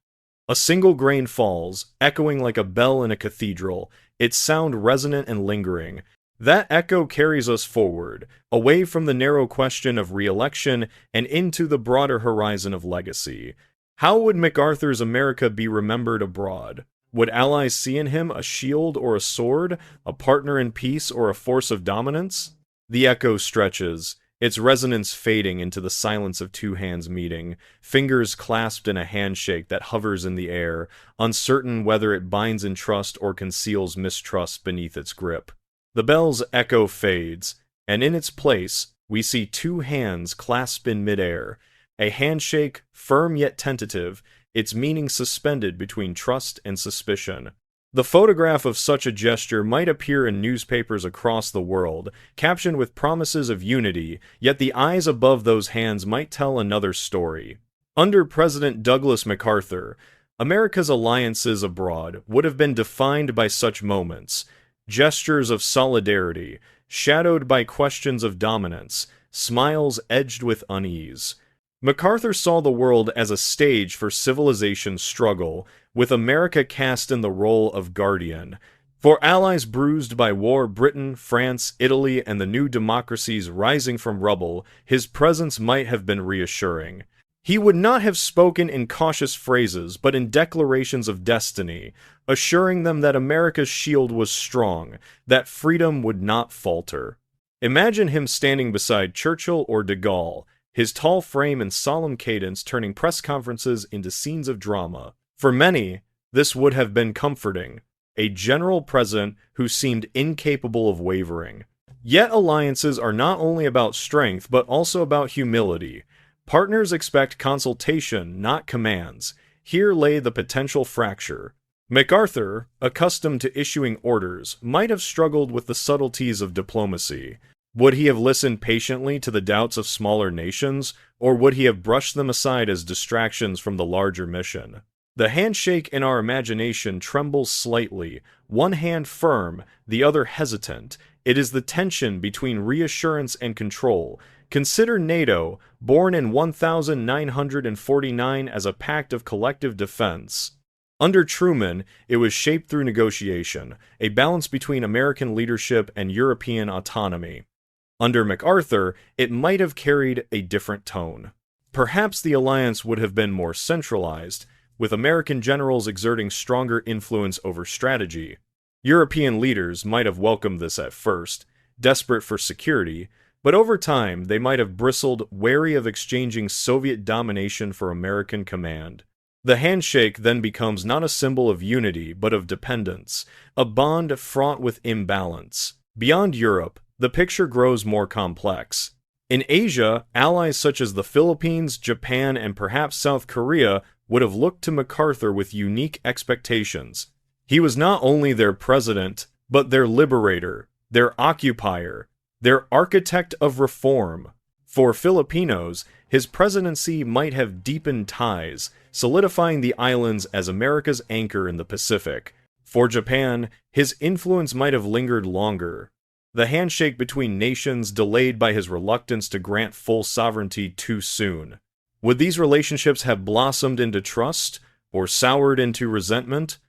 A single grain falls, echoing like a bell in a cathedral, its sound resonant and lingering. That echo carries us forward, away from the narrow question of re-election and into the broader horizon of legacy. How would MacArthur's America be remembered abroad? Would allies see in him a shield or a sword, a partner in peace or a force of dominance? The echo stretches, its resonance fading into the silence of two hands meeting, fingers clasped in a handshake that hovers in the air, uncertain whether it binds in trust or conceals mistrust beneath its grip. The bell's echo fades, and in its place, we see two hands clasped in midair, a handshake firm yet tentative, its meaning suspended between trust and suspicion. The photograph of such a gesture might appear in newspapers across the world, captioned with promises of unity, yet the eyes above those hands might tell another story. Under President Douglas MacArthur, America's alliances abroad would have been defined by such moments, gestures of solidarity, shadowed by questions of dominance, smiles edged with unease. MacArthur saw the world as a stage for civilization's struggle, with America cast in the role of guardian. For allies bruised by war, Britain, France, Italy, and the new democracies rising from rubble, his presence might have been reassuring. He would not have spoken in cautious phrases, but in declarations of destiny, assuring them that America's shield was strong, that freedom would not falter. Imagine him standing beside Churchill or de Gaulle, his tall frame and solemn cadence turning press conferences into scenes of drama. For many, this would have been comforting, a general president who seemed incapable of wavering. Yet alliances are not only about strength, but also about humility. Partners expect consultation, not commands. Here lay the potential fracture. MacArthur, accustomed to issuing orders, might have struggled with the subtleties of diplomacy. Would he have listened patiently to the doubts of smaller nations, or would he have brushed them aside as distractions from the larger mission? The handshake in our imagination trembles slightly, one hand firm, the other hesitant. It is the tension between reassurance and control. Consider NATO, born in 1949 as a pact of collective defense. Under Truman, it was shaped through negotiation, a balance between American leadership and European autonomy. Under MacArthur, it might have carried a different tone. Perhaps the alliance would have been more centralized, with American generals exerting stronger influence over strategy. European leaders might have welcomed this at first, desperate for security, but over time they might have bristled, wary of exchanging Soviet domination for American command. The handshake then becomes not a symbol of unity, but of dependence, a bond fraught with imbalance. Beyond Europe, the picture grows more complex. In Asia, allies such as the Philippines, Japan, and perhaps South Korea would have looked to MacArthur with unique expectations. He was not only their president, but their liberator, their occupier, their architect of reform. For Filipinos, his presidency might have deepened ties, solidifying the islands as America's anchor in the Pacific. For Japan, his influence might have lingered longer. The handshake between nations delayed by his reluctance to grant full sovereignty too soon. Would these relationships have blossomed into trust, or soured into resentment?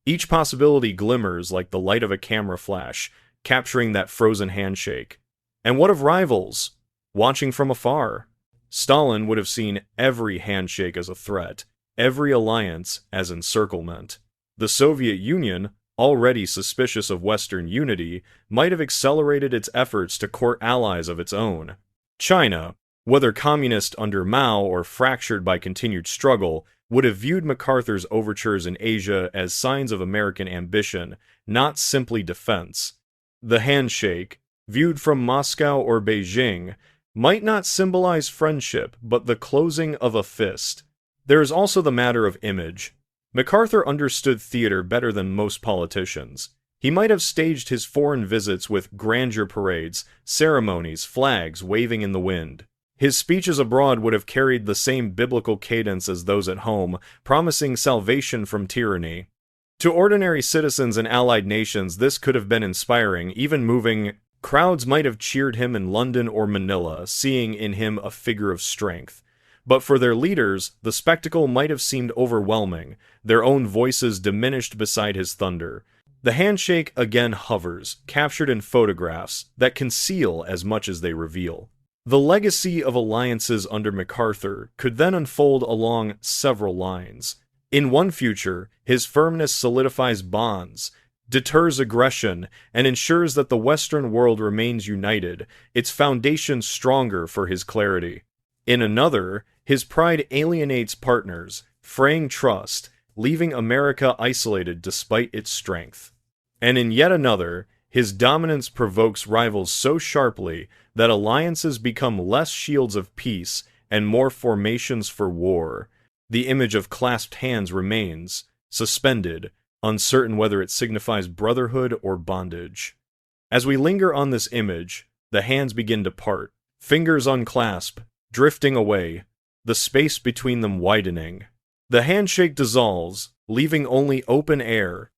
Each possibility glimmers like the light of a camera flash, capturing that frozen handshake. And what of rivals, watching from afar? Stalin would have seen every handshake as a threat, every alliance as encirclement. The Soviet Union, already suspicious of Western unity, might have accelerated its efforts to court allies of its own. China, whether communist under Mao or fractured by continued struggle, would have viewed MacArthur's overtures in Asia as signs of American ambition, not simply defense. The handshake, viewed from Moscow or Beijing, might not symbolize friendship, but the closing of a fist. There is also the matter of image. MacArthur understood theater better than most politicians. He might have staged his foreign visits with grandeur parades, ceremonies, flags waving in the wind. His speeches abroad would have carried the same biblical cadence as those at home, promising salvation from tyranny. To ordinary citizens in allied nations, this could have been inspiring, even moving. Crowds might have cheered him in London or Manila, seeing in him a figure of strength. But for their leaders, the spectacle might have seemed overwhelming, their own voices diminished beside his thunder. The handshake again hovers, captured in photographs that conceal as much as they reveal. The legacy of alliances under MacArthur could then unfold along several lines. In one future, his firmness solidifies bonds, deters aggression, and ensures that the Western world remains united, its foundation stronger for his clarity. In another, his pride alienates partners, fraying trust, leaving America isolated despite its strength. And in yet another, his dominance provokes rivals so sharply that alliances become less shields of peace and more formations for war. The image of clasped hands remains, suspended, uncertain whether it signifies brotherhood or bondage. As we linger on this image, the hands begin to part, fingers unclasp, drifting away, the space between them widening. The handshake dissolves, leaving only open air,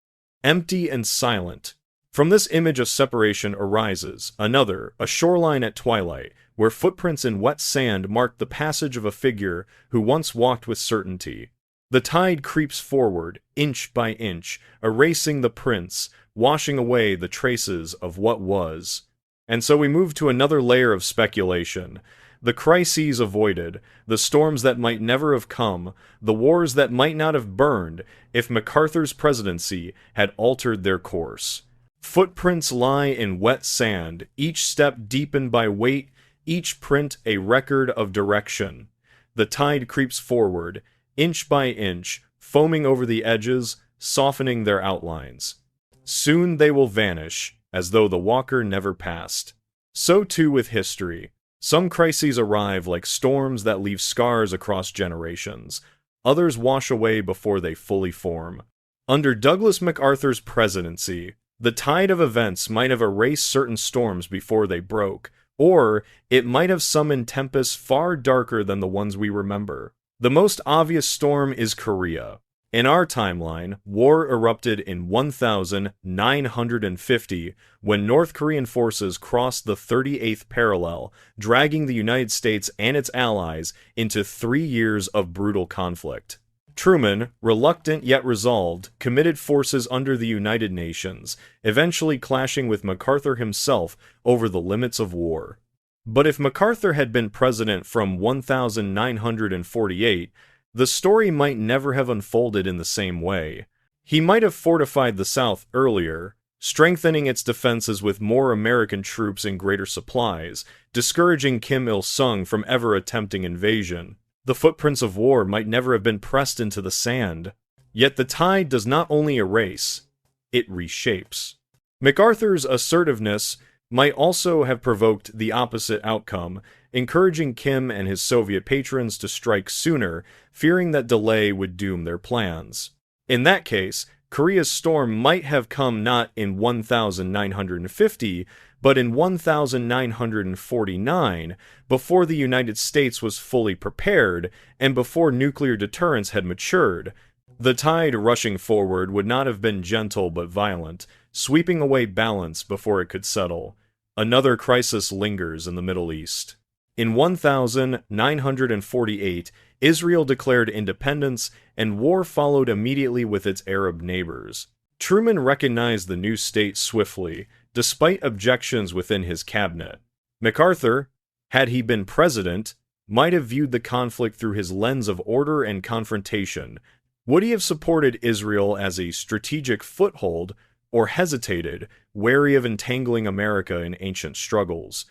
empty and silent. From this image of separation arises another, a shoreline at twilight, where footprints in wet sand mark the passage of a figure who once walked with certainty. The tide creeps forward, inch by inch, erasing the prints, washing away the traces of what was. And so we move to another layer of speculation. The crises avoided, the storms that might never have come, the wars that might not have burned if MacArthur's presidency had altered their course. Footprints lie in wet sand, each step deepened by weight, each print a record of direction. The tide creeps forward, inch by inch, foaming over the edges, softening their outlines. Soon they will vanish, as though the walker never passed. So too with history. Some crises arrive like storms that leave scars across generations. Others wash away before they fully form. Under Douglas MacArthur's presidency, the tide of events might have erased certain storms before they broke, or it might have summoned tempests far darker than the ones we remember. The most obvious storm is Korea. In our timeline, war erupted in 1950 when North Korean forces crossed the 38th parallel, dragging the United States and its allies into 3 years of brutal conflict. Truman, reluctant yet resolved, committed forces under the United Nations, eventually clashing with MacArthur himself over the limits of war. But if MacArthur had been president from 1948, the story might never have unfolded in the same way. He might have fortified the South earlier, strengthening its defenses with more American troops and greater supplies, discouraging Kim Il-sung from ever attempting invasion. The footprints of war might never have been pressed into the sand. Yet the tide does not only erase, it reshapes. MacArthur's assertiveness might also have provoked the opposite outcome, encouraging Kim and his Soviet patrons to strike sooner, fearing that delay would doom their plans. In that case, Korea's storm might have come not in 1950, but in 1949, before the United States was fully prepared, and before nuclear deterrence had matured. The tide rushing forward would not have been gentle but violent, sweeping away balance before it could settle. Another crisis lingers in the Middle East. In 1948, Israel declared independence, and war followed immediately with its Arab neighbors. Truman recognized the new state swiftly, despite objections within his cabinet. MacArthur, had he been president, might have viewed the conflict through his lens of order and confrontation. Would he have supported Israel as a strategic foothold, or hesitated, wary of entangling America in ancient struggles?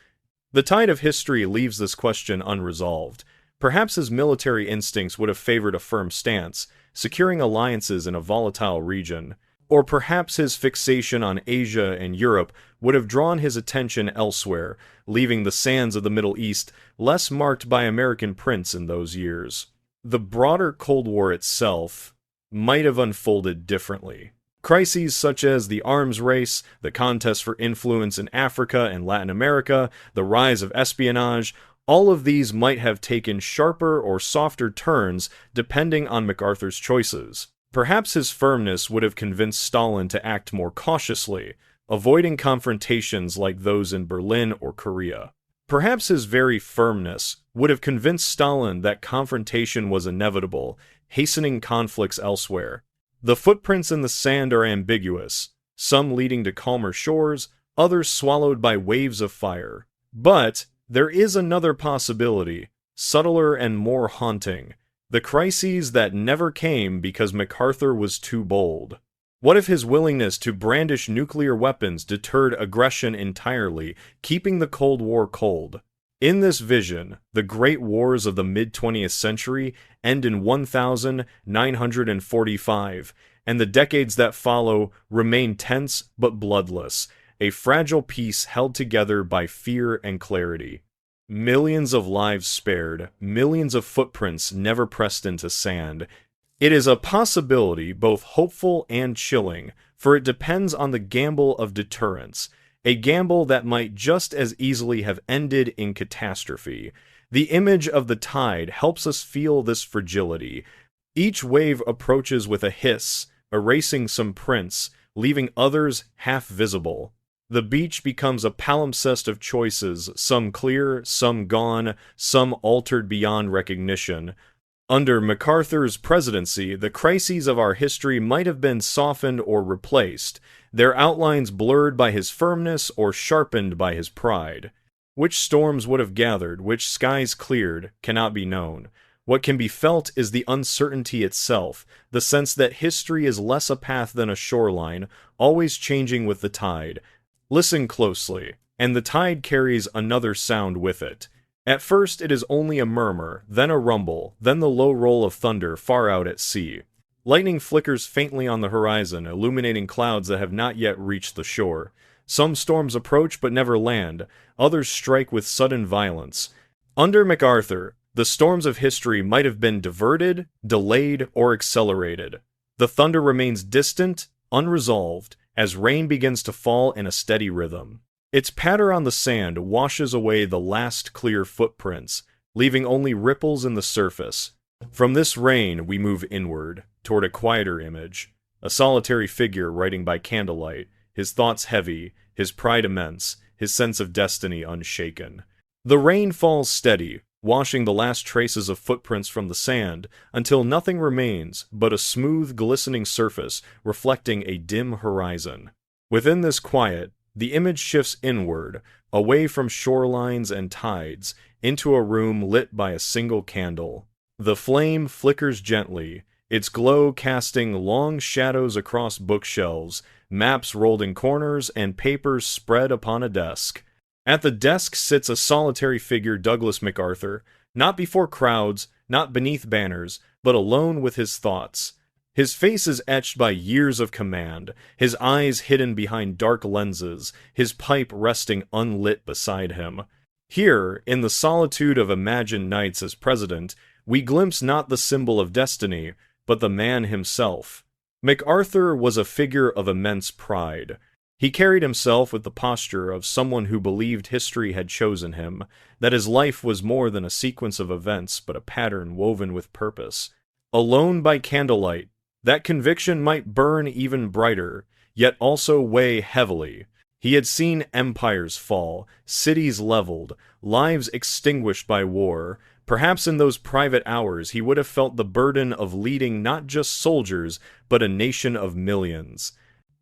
The tide of history leaves this question unresolved. Perhaps his military instincts would have favored a firm stance, securing alliances in a volatile region. Or perhaps his fixation on Asia and Europe would have drawn his attention elsewhere, leaving the sands of the Middle East less marked by American prints in those years. The broader Cold War itself might have unfolded differently. Crises such as the arms race, the contest for influence in Africa and Latin America, the rise of espionage, all of these might have taken sharper or softer turns depending on MacArthur's choices. Perhaps his firmness would have convinced Stalin to act more cautiously, avoiding confrontations like those in Berlin or Korea. Perhaps his very firmness would have convinced Stalin that confrontation was inevitable, hastening conflicts elsewhere. The footprints in the sand are ambiguous, some leading to calmer shores, others swallowed by waves of fire. But there is another possibility, subtler and more haunting. The crises that never came because MacArthur was too bold. What if his willingness to brandish nuclear weapons deterred aggression entirely, keeping the Cold War cold? In this vision, the great wars of the mid-20th century end in 1945, and the decades that follow remain tense but bloodless, a fragile peace held together by fear and clarity. Millions of lives spared, millions of footprints never pressed into sand. It is a possibility both hopeful and chilling, for it depends on the gamble of deterrence, a gamble that might just as easily have ended in catastrophe. The image of the tide helps us feel this fragility. Each wave approaches with a hiss, erasing some prints, leaving others half visible. The beach becomes a palimpsest of choices, some clear, some gone, some altered beyond recognition. Under MacArthur's presidency, the crises of our history might have been softened or replaced, their outlines blurred by his firmness or sharpened by his pride. Which storms would have gathered, which skies cleared, cannot be known. What can be felt is the uncertainty itself, the sense that history is less a path than a shoreline, always changing with the tide. Listen closely, and the tide carries another sound with it. At first it is only a murmur, then a rumble, then the low roll of thunder far out at sea. Lightning flickers faintly on the horizon, illuminating clouds that have not yet reached the shore. Some storms approach but never land, others strike with sudden violence. Under MacArthur, the storms of history might have been diverted, delayed, or accelerated. The thunder remains distant, unresolved, as rain begins to fall in a steady rhythm. Its patter on the sand washes away the last clear footprints, leaving only ripples in the surface. From this rain we move inward, toward a quieter image, a solitary figure writing by candlelight, his thoughts heavy, his pride immense, his sense of destiny unshaken. The rain falls steady, washing the last traces of footprints from the sand, until nothing remains but a smooth, glistening surface reflecting a dim horizon. Within this quiet, the image shifts inward, away from shorelines and tides, into a room lit by a single candle. The flame flickers gently, its glow casting long shadows across bookshelves, maps rolled in corners, and papers spread upon a desk. At the desk sits a solitary figure, Douglas MacArthur, not before crowds, not beneath banners, but alone with his thoughts. His face is etched by years of command, his eyes hidden behind dark lenses, his pipe resting unlit beside him. Here, in the solitude of imagined nights as president, we glimpse not the symbol of destiny, but the man himself. MacArthur was a figure of immense pride. He carried himself with the posture of someone who believed history had chosen him, that his life was more than a sequence of events but a pattern woven with purpose. Alone by candlelight, that conviction might burn even brighter, yet also weigh heavily. He had seen empires fall, cities leveled, lives extinguished by war. Perhaps in those private hours he would have felt the burden of leading not just soldiers, but a nation of millions.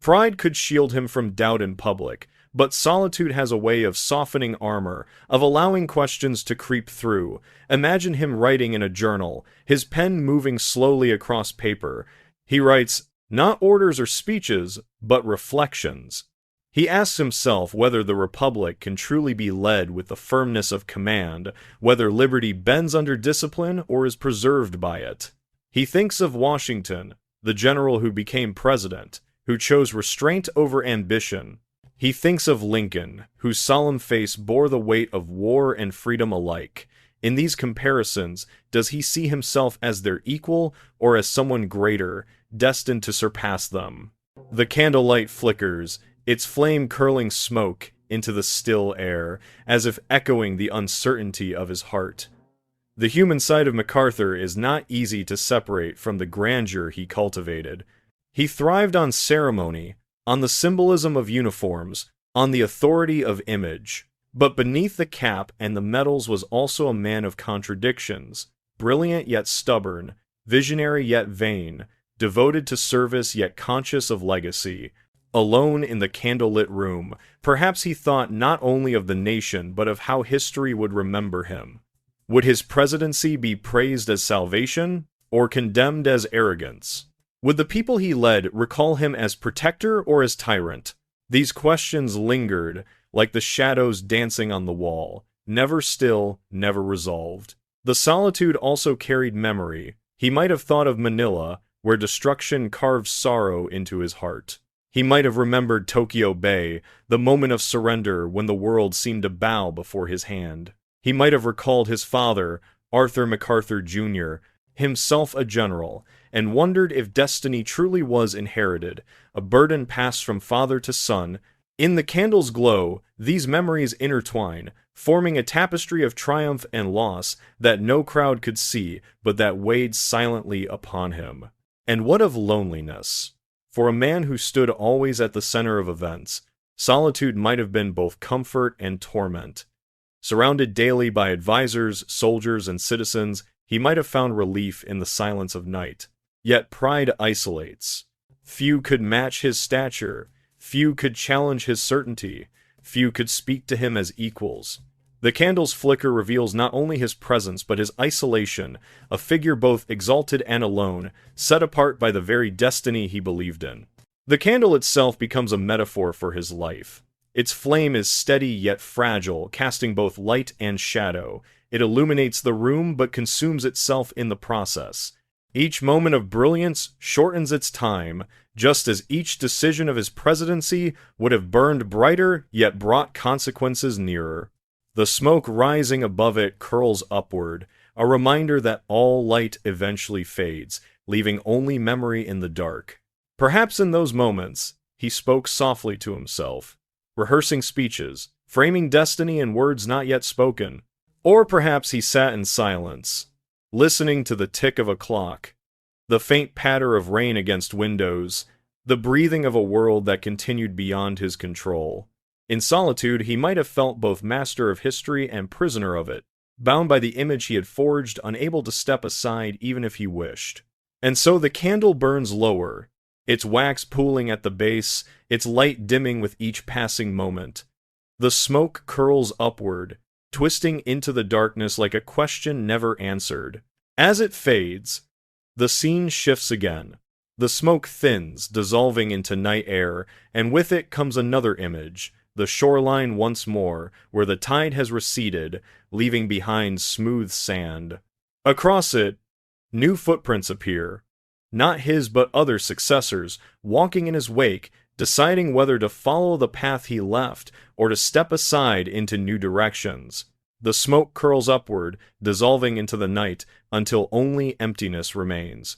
Pride could shield him from doubt in public, but solitude has a way of softening armor, of allowing questions to creep through. Imagine him writing in a journal, his pen moving slowly across paper. He writes, not orders or speeches, but reflections. He asks himself whether the Republic can truly be led with the firmness of command, whether liberty bends under discipline or is preserved by it. He thinks of Washington, the general who became president, who chose restraint over ambition. He thinks of Lincoln, whose solemn face bore the weight of war and freedom alike. In these comparisons, does he see himself as their equal or as someone greater, destined to surpass them? The candlelight flickers, its flame curling smoke into the still air, as if echoing the uncertainty of his heart. The human side of MacArthur is not easy to separate from the grandeur he cultivated. He thrived on ceremony, on the symbolism of uniforms, on the authority of image. But beneath the cap and the medals was also a man of contradictions, brilliant yet stubborn, visionary yet vain, devoted to service yet conscious of legacy. Alone in the candlelit room, perhaps he thought not only of the nation but of how history would remember him. Would his presidency be praised as salvation, or condemned as arrogance? Would the people he led recall him as protector or as tyrant? These questions lingered, like the shadows dancing on the wall, never still, never resolved. The solitude also carried memory. He might have thought of Manila, where destruction carved sorrow into his heart. He might have remembered Tokyo Bay, the moment of surrender when the world seemed to bow before his hand. He might have recalled his father, Arthur MacArthur Jr., himself a general, and wondered if destiny truly was inherited, a burden passed from father to son. In the candle's glow, these memories intertwine, forming a tapestry of triumph and loss that no crowd could see, but that weighed silently upon him. And what of loneliness? For a man who stood always at the center of events, solitude might have been both comfort and torment. Surrounded daily by advisors, soldiers, and citizens, he might have found relief in the silence of night. Yet pride isolates. Few could match his stature. Few could challenge his certainty. Few could speak to him as equals. The candle's flicker reveals not only his presence but his isolation, a figure both exalted and alone, set apart by the very destiny he believed in. The candle itself becomes a metaphor for his life. Its flame is steady yet fragile, casting both light and shadow. It illuminates the room but consumes itself in the process. Each moment of brilliance shortens its time, just as each decision of his presidency would have burned brighter yet brought consequences nearer. The smoke rising above it curls upward, a reminder that all light eventually fades, leaving only memory in the dark. Perhaps in those moments, he spoke softly to himself, rehearsing speeches, framing destiny in words not yet spoken. Or perhaps he sat in silence, listening to the tick of a clock, the faint patter of rain against windows, the breathing of a world that continued beyond his control. In solitude, he might have felt both master of history and prisoner of it, bound by the image he had forged, unable to step aside even if he wished. And so the candle burns lower, its wax pooling at the base, its light dimming with each passing moment. The smoke curls upward, twisting into the darkness like a question never answered. As it fades, the scene shifts again. The smoke thins, dissolving into night air, and with it comes another image, the shoreline once more, where the tide has receded, leaving behind smooth sand. Across it, new footprints appear, not his but other successors, walking in his wake, deciding whether to follow the path he left or to step aside into new directions. The smoke curls upward, dissolving into the night until only emptiness remains.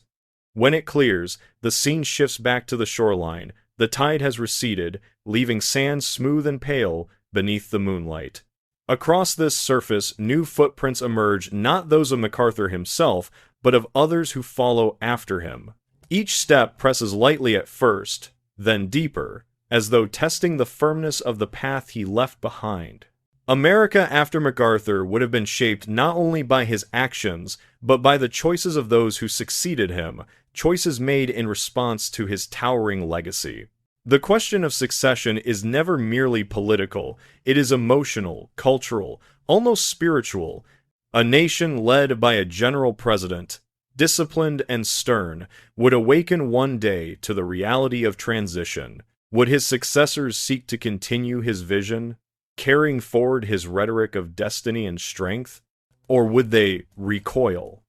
When it clears, the scene shifts back to the shoreline. The tide has receded, leaving sand smooth and pale beneath the moonlight. Across this surface, new footprints emerge, not those of MacArthur himself, but of others who follow after him. Each step presses lightly at first, then deeper, as though testing the firmness of the path he left behind. America after MacArthur would have been shaped not only by his actions, but by the choices of those who succeeded him, choices made in response to his towering legacy. The question of succession is never merely political, it is emotional, cultural, almost spiritual. A nation led by a general president, disciplined and stern, would awaken one day to the reality of transition. Would his successors seek to continue his vision, carrying forward his rhetoric of destiny and strength? Or would they recoil,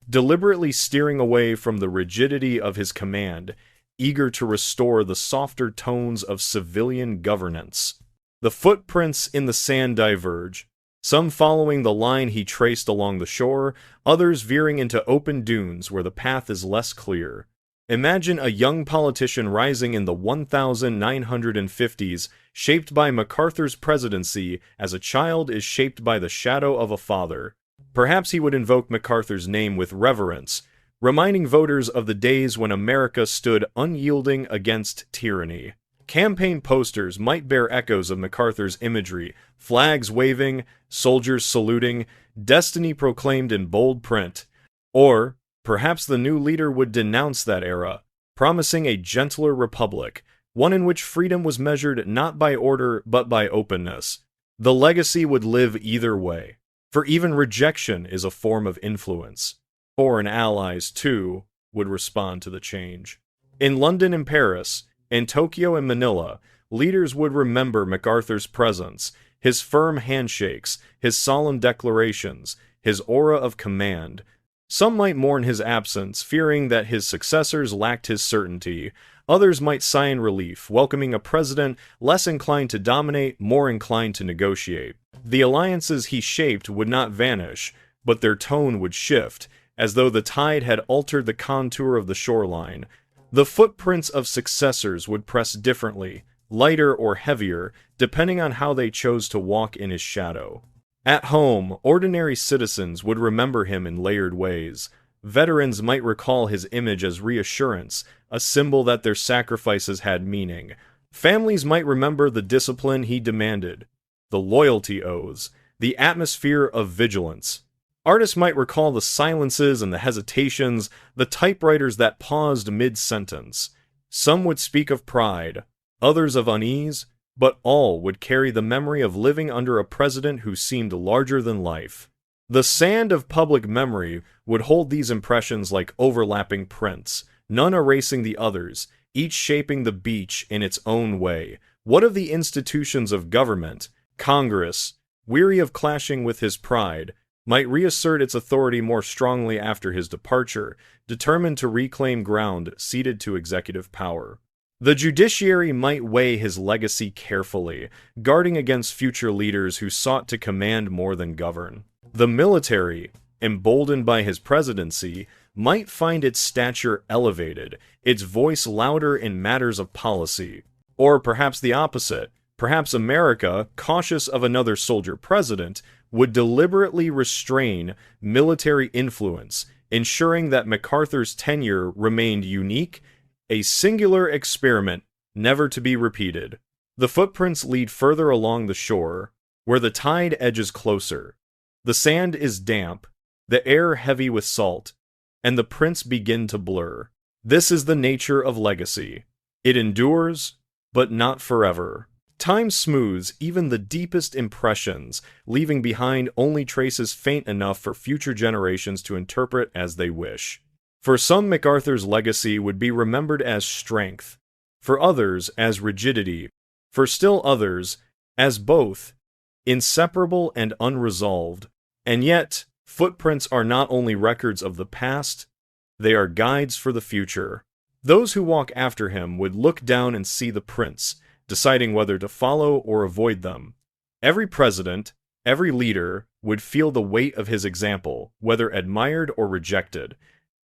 deliberately steering away from the rigidity of his command eager to restore the softer tones of civilian governance. The footprints in the sand diverge, some following the line he traced along the shore, others veering into open dunes where the path is less clear. Imagine a young politician rising in the 1950s, shaped by MacArthur's presidency as a child is shaped by the shadow of a father. Perhaps he would invoke MacArthur's name with reverence, reminding voters of the days when America stood unyielding against tyranny. Campaign posters might bear echoes of MacArthur's imagery, flags waving, soldiers saluting, destiny proclaimed in bold print. Or perhaps the new leader would denounce that era, promising a gentler republic, one in which freedom was measured not by order but by openness. The legacy would live either way, for even rejection is a form of influence. Foreign allies, too, would respond to the change. In London and Paris, in Tokyo and Manila, leaders would remember MacArthur's presence, his firm handshakes, his solemn declarations, his aura of command. Some might mourn his absence, fearing that his successors lacked his certainty. Others might sigh in relief, welcoming a president less inclined to dominate, more inclined to negotiate. The alliances he shaped would not vanish, but their tone would shift, as though the tide had altered the contour of the shoreline. The footprints of successors would press differently, lighter or heavier, depending on how they chose to walk in his shadow. At home, ordinary citizens would remember him in layered ways. Veterans might recall his image as reassurance, a symbol that their sacrifices had meaning. Families might remember the discipline he demanded, the loyalty oaths, the atmosphere of vigilance. Artists might recall the silences and the hesitations, the typewriters that paused mid-sentence. Some would speak of pride, others of unease, but all would carry the memory of living under a president who seemed larger than life. The sand of public memory would hold these impressions like overlapping prints, none erasing the others, each shaping the beach in its own way. What of the institutions of government? Congress, weary of clashing with his pride, might reassert its authority more strongly after his departure, determined to reclaim ground ceded to executive power. The judiciary might weigh his legacy carefully, guarding against future leaders who sought to command more than govern. The military, emboldened by his presidency, might find its stature elevated, its voice louder in matters of policy. Or perhaps the opposite. Perhaps America, cautious of another soldier president, would deliberately restrain military influence, ensuring that MacArthur's tenure remained unique, a singular experiment never to be repeated. The footprints lead further along the shore, where the tide edges closer. The sand is damp, the air heavy with salt, and the prints begin to blur. This is the nature of legacy. It endures, but not forever. Time smooths even the deepest impressions, leaving behind only traces faint enough for future generations to interpret as they wish. For some, MacArthur's legacy would be remembered as strength, for others as rigidity, for still others as both, inseparable and unresolved. And yet, footprints are not only records of the past, they are guides for the future. Those who walk after him would look down and see the prints, deciding whether to follow or avoid them. Every president, every leader, would feel the weight of his example, whether admired or rejected.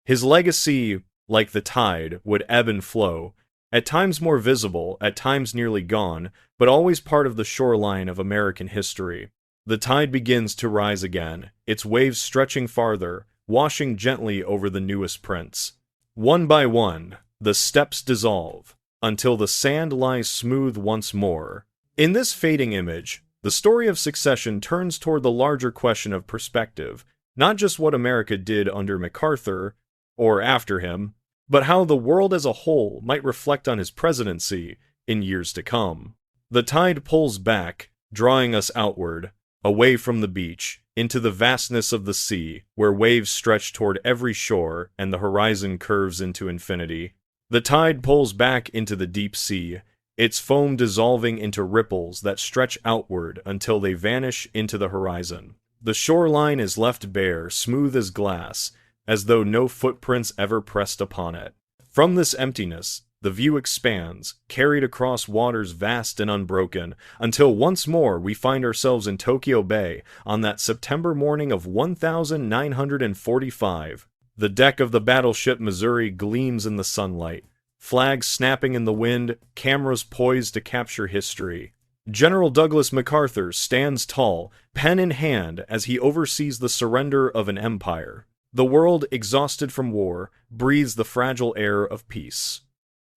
His legacy, like the tide, would ebb and flow, at times more visible, at times nearly gone, but always part of the shoreline of American history. The tide begins to rise again, its waves stretching farther, washing gently over the newest prints. One by one, the steps dissolve, until the sand lies smooth once more. In this fading image, the story of succession turns toward the larger question of perspective, not just what America did under MacArthur, or after him, but how the world as a whole might reflect on his presidency in years to come. The tide pulls back, drawing us outward, away from the beach, into the vastness of the sea, where waves stretch toward every shore and the horizon curves into infinity. The tide pulls back into the deep sea, its foam dissolving into ripples that stretch outward until they vanish into the horizon. The shoreline is left bare, smooth as glass, as though no footprints ever pressed upon it. From this emptiness, the view expands, carried across waters vast and unbroken, until once more we find ourselves in Tokyo Bay on that September morning of 1945. The deck of the battleship Missouri gleams in the sunlight, flags snapping in the wind, cameras poised to capture history. General Douglas MacArthur stands tall, pen in hand, as he oversees the surrender of an empire. The world, exhausted from war, breathes the fragile air of peace.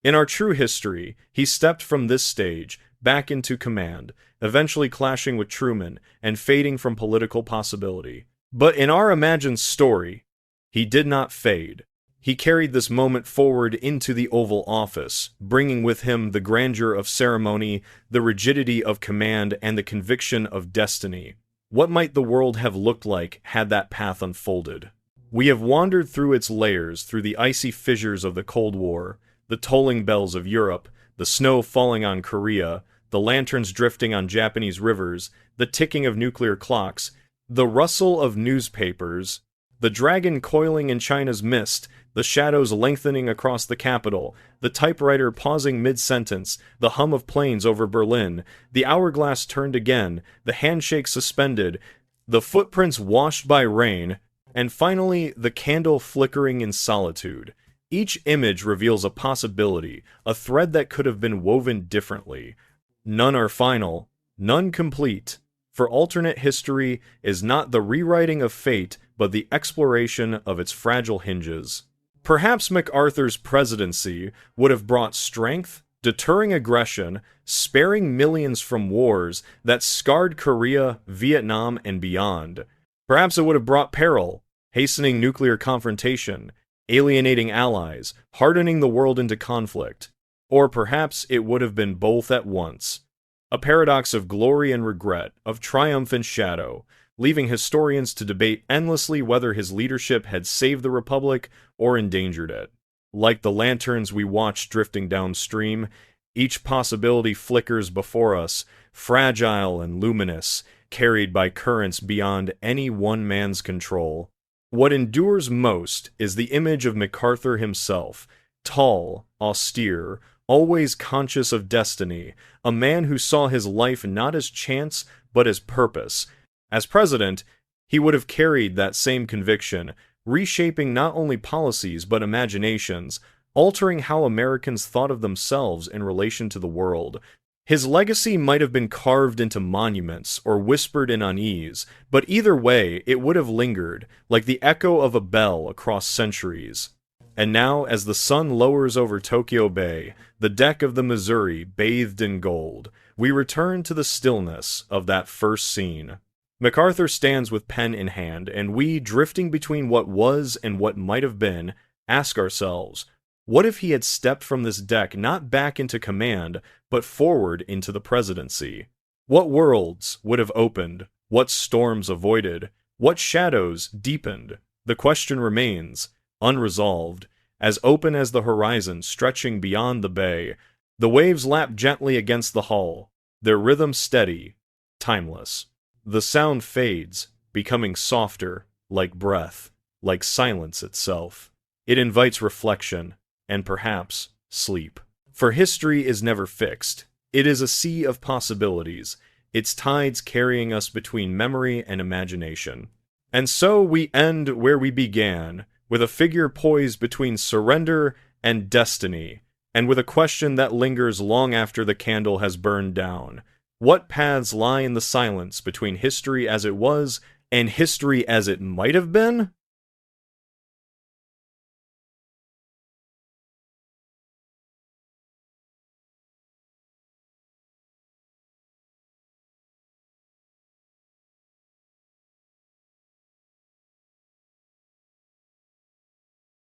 In our true history, he stepped from this stage back into command, eventually clashing with Truman and fading from political possibility. But in our imagined story, he did not fade. He carried this moment forward into the Oval Office, bringing with him the grandeur of ceremony, the rigidity of command, and the conviction of destiny. What might the world have looked like had that path unfolded? We have wandered through its layers, through the icy fissures of the Cold War, the tolling bells of Europe, the snow falling on Korea, the lanterns drifting on Japanese rivers, the ticking of nuclear clocks, the rustle of newspapers, the dragon coiling in China's mist, the shadows lengthening across the capital, the typewriter pausing mid-sentence, the hum of planes over Berlin, the hourglass turned again, the handshake suspended, the footprints washed by rain, and finally the candle flickering in solitude. Each image reveals a possibility, a thread that could have been woven differently. None are final, none complete, for alternate history is not the rewriting of fate, but the exploration of its fragile hinges. Perhaps MacArthur's presidency would have brought strength, deterring aggression, sparing millions from wars that scarred Korea, Vietnam, and beyond. Perhaps it would have brought peril, hastening nuclear confrontation, alienating allies, hardening the world into conflict. Or perhaps it would have been both at once. A paradox of glory and regret, of triumph and shadow, leaving historians to debate endlessly whether his leadership had saved the Republic or endangered it. Like the lanterns we watch drifting downstream, each possibility flickers before us, fragile and luminous, carried by currents beyond any one man's control. What endures most is the image of MacArthur himself, tall, austere, always conscious of destiny, a man who saw his life not as chance but as purpose. As president, he would have carried that same conviction, reshaping not only policies but imaginations, altering how Americans thought of themselves in relation to the world. His legacy might have been carved into monuments or whispered in unease, but either way, it would have lingered, like the echo of a bell across centuries. And now, as the sun lowers over Tokyo Bay, the deck of the Missouri bathed in gold, we return to the stillness of that first scene. MacArthur stands with pen in hand, and we, drifting between what was and what might have been, ask ourselves, what if he had stepped from this deck not back into command, but forward into the presidency? What worlds would have opened? What storms avoided? What shadows deepened? The question remains, unresolved, as open as the horizon stretching beyond the bay. The waves lap gently against the hull, their rhythm steady, timeless. The sound fades, becoming softer, like breath, like silence itself. It invites reflection, and perhaps sleep. For history is never fixed. It is a sea of possibilities, its tides carrying us between memory and imagination. And so we end where we began, with a figure poised between surrender and destiny, and with a question that lingers long after the candle has burned down. What paths lie in the silence between history as it was and history as it might have been?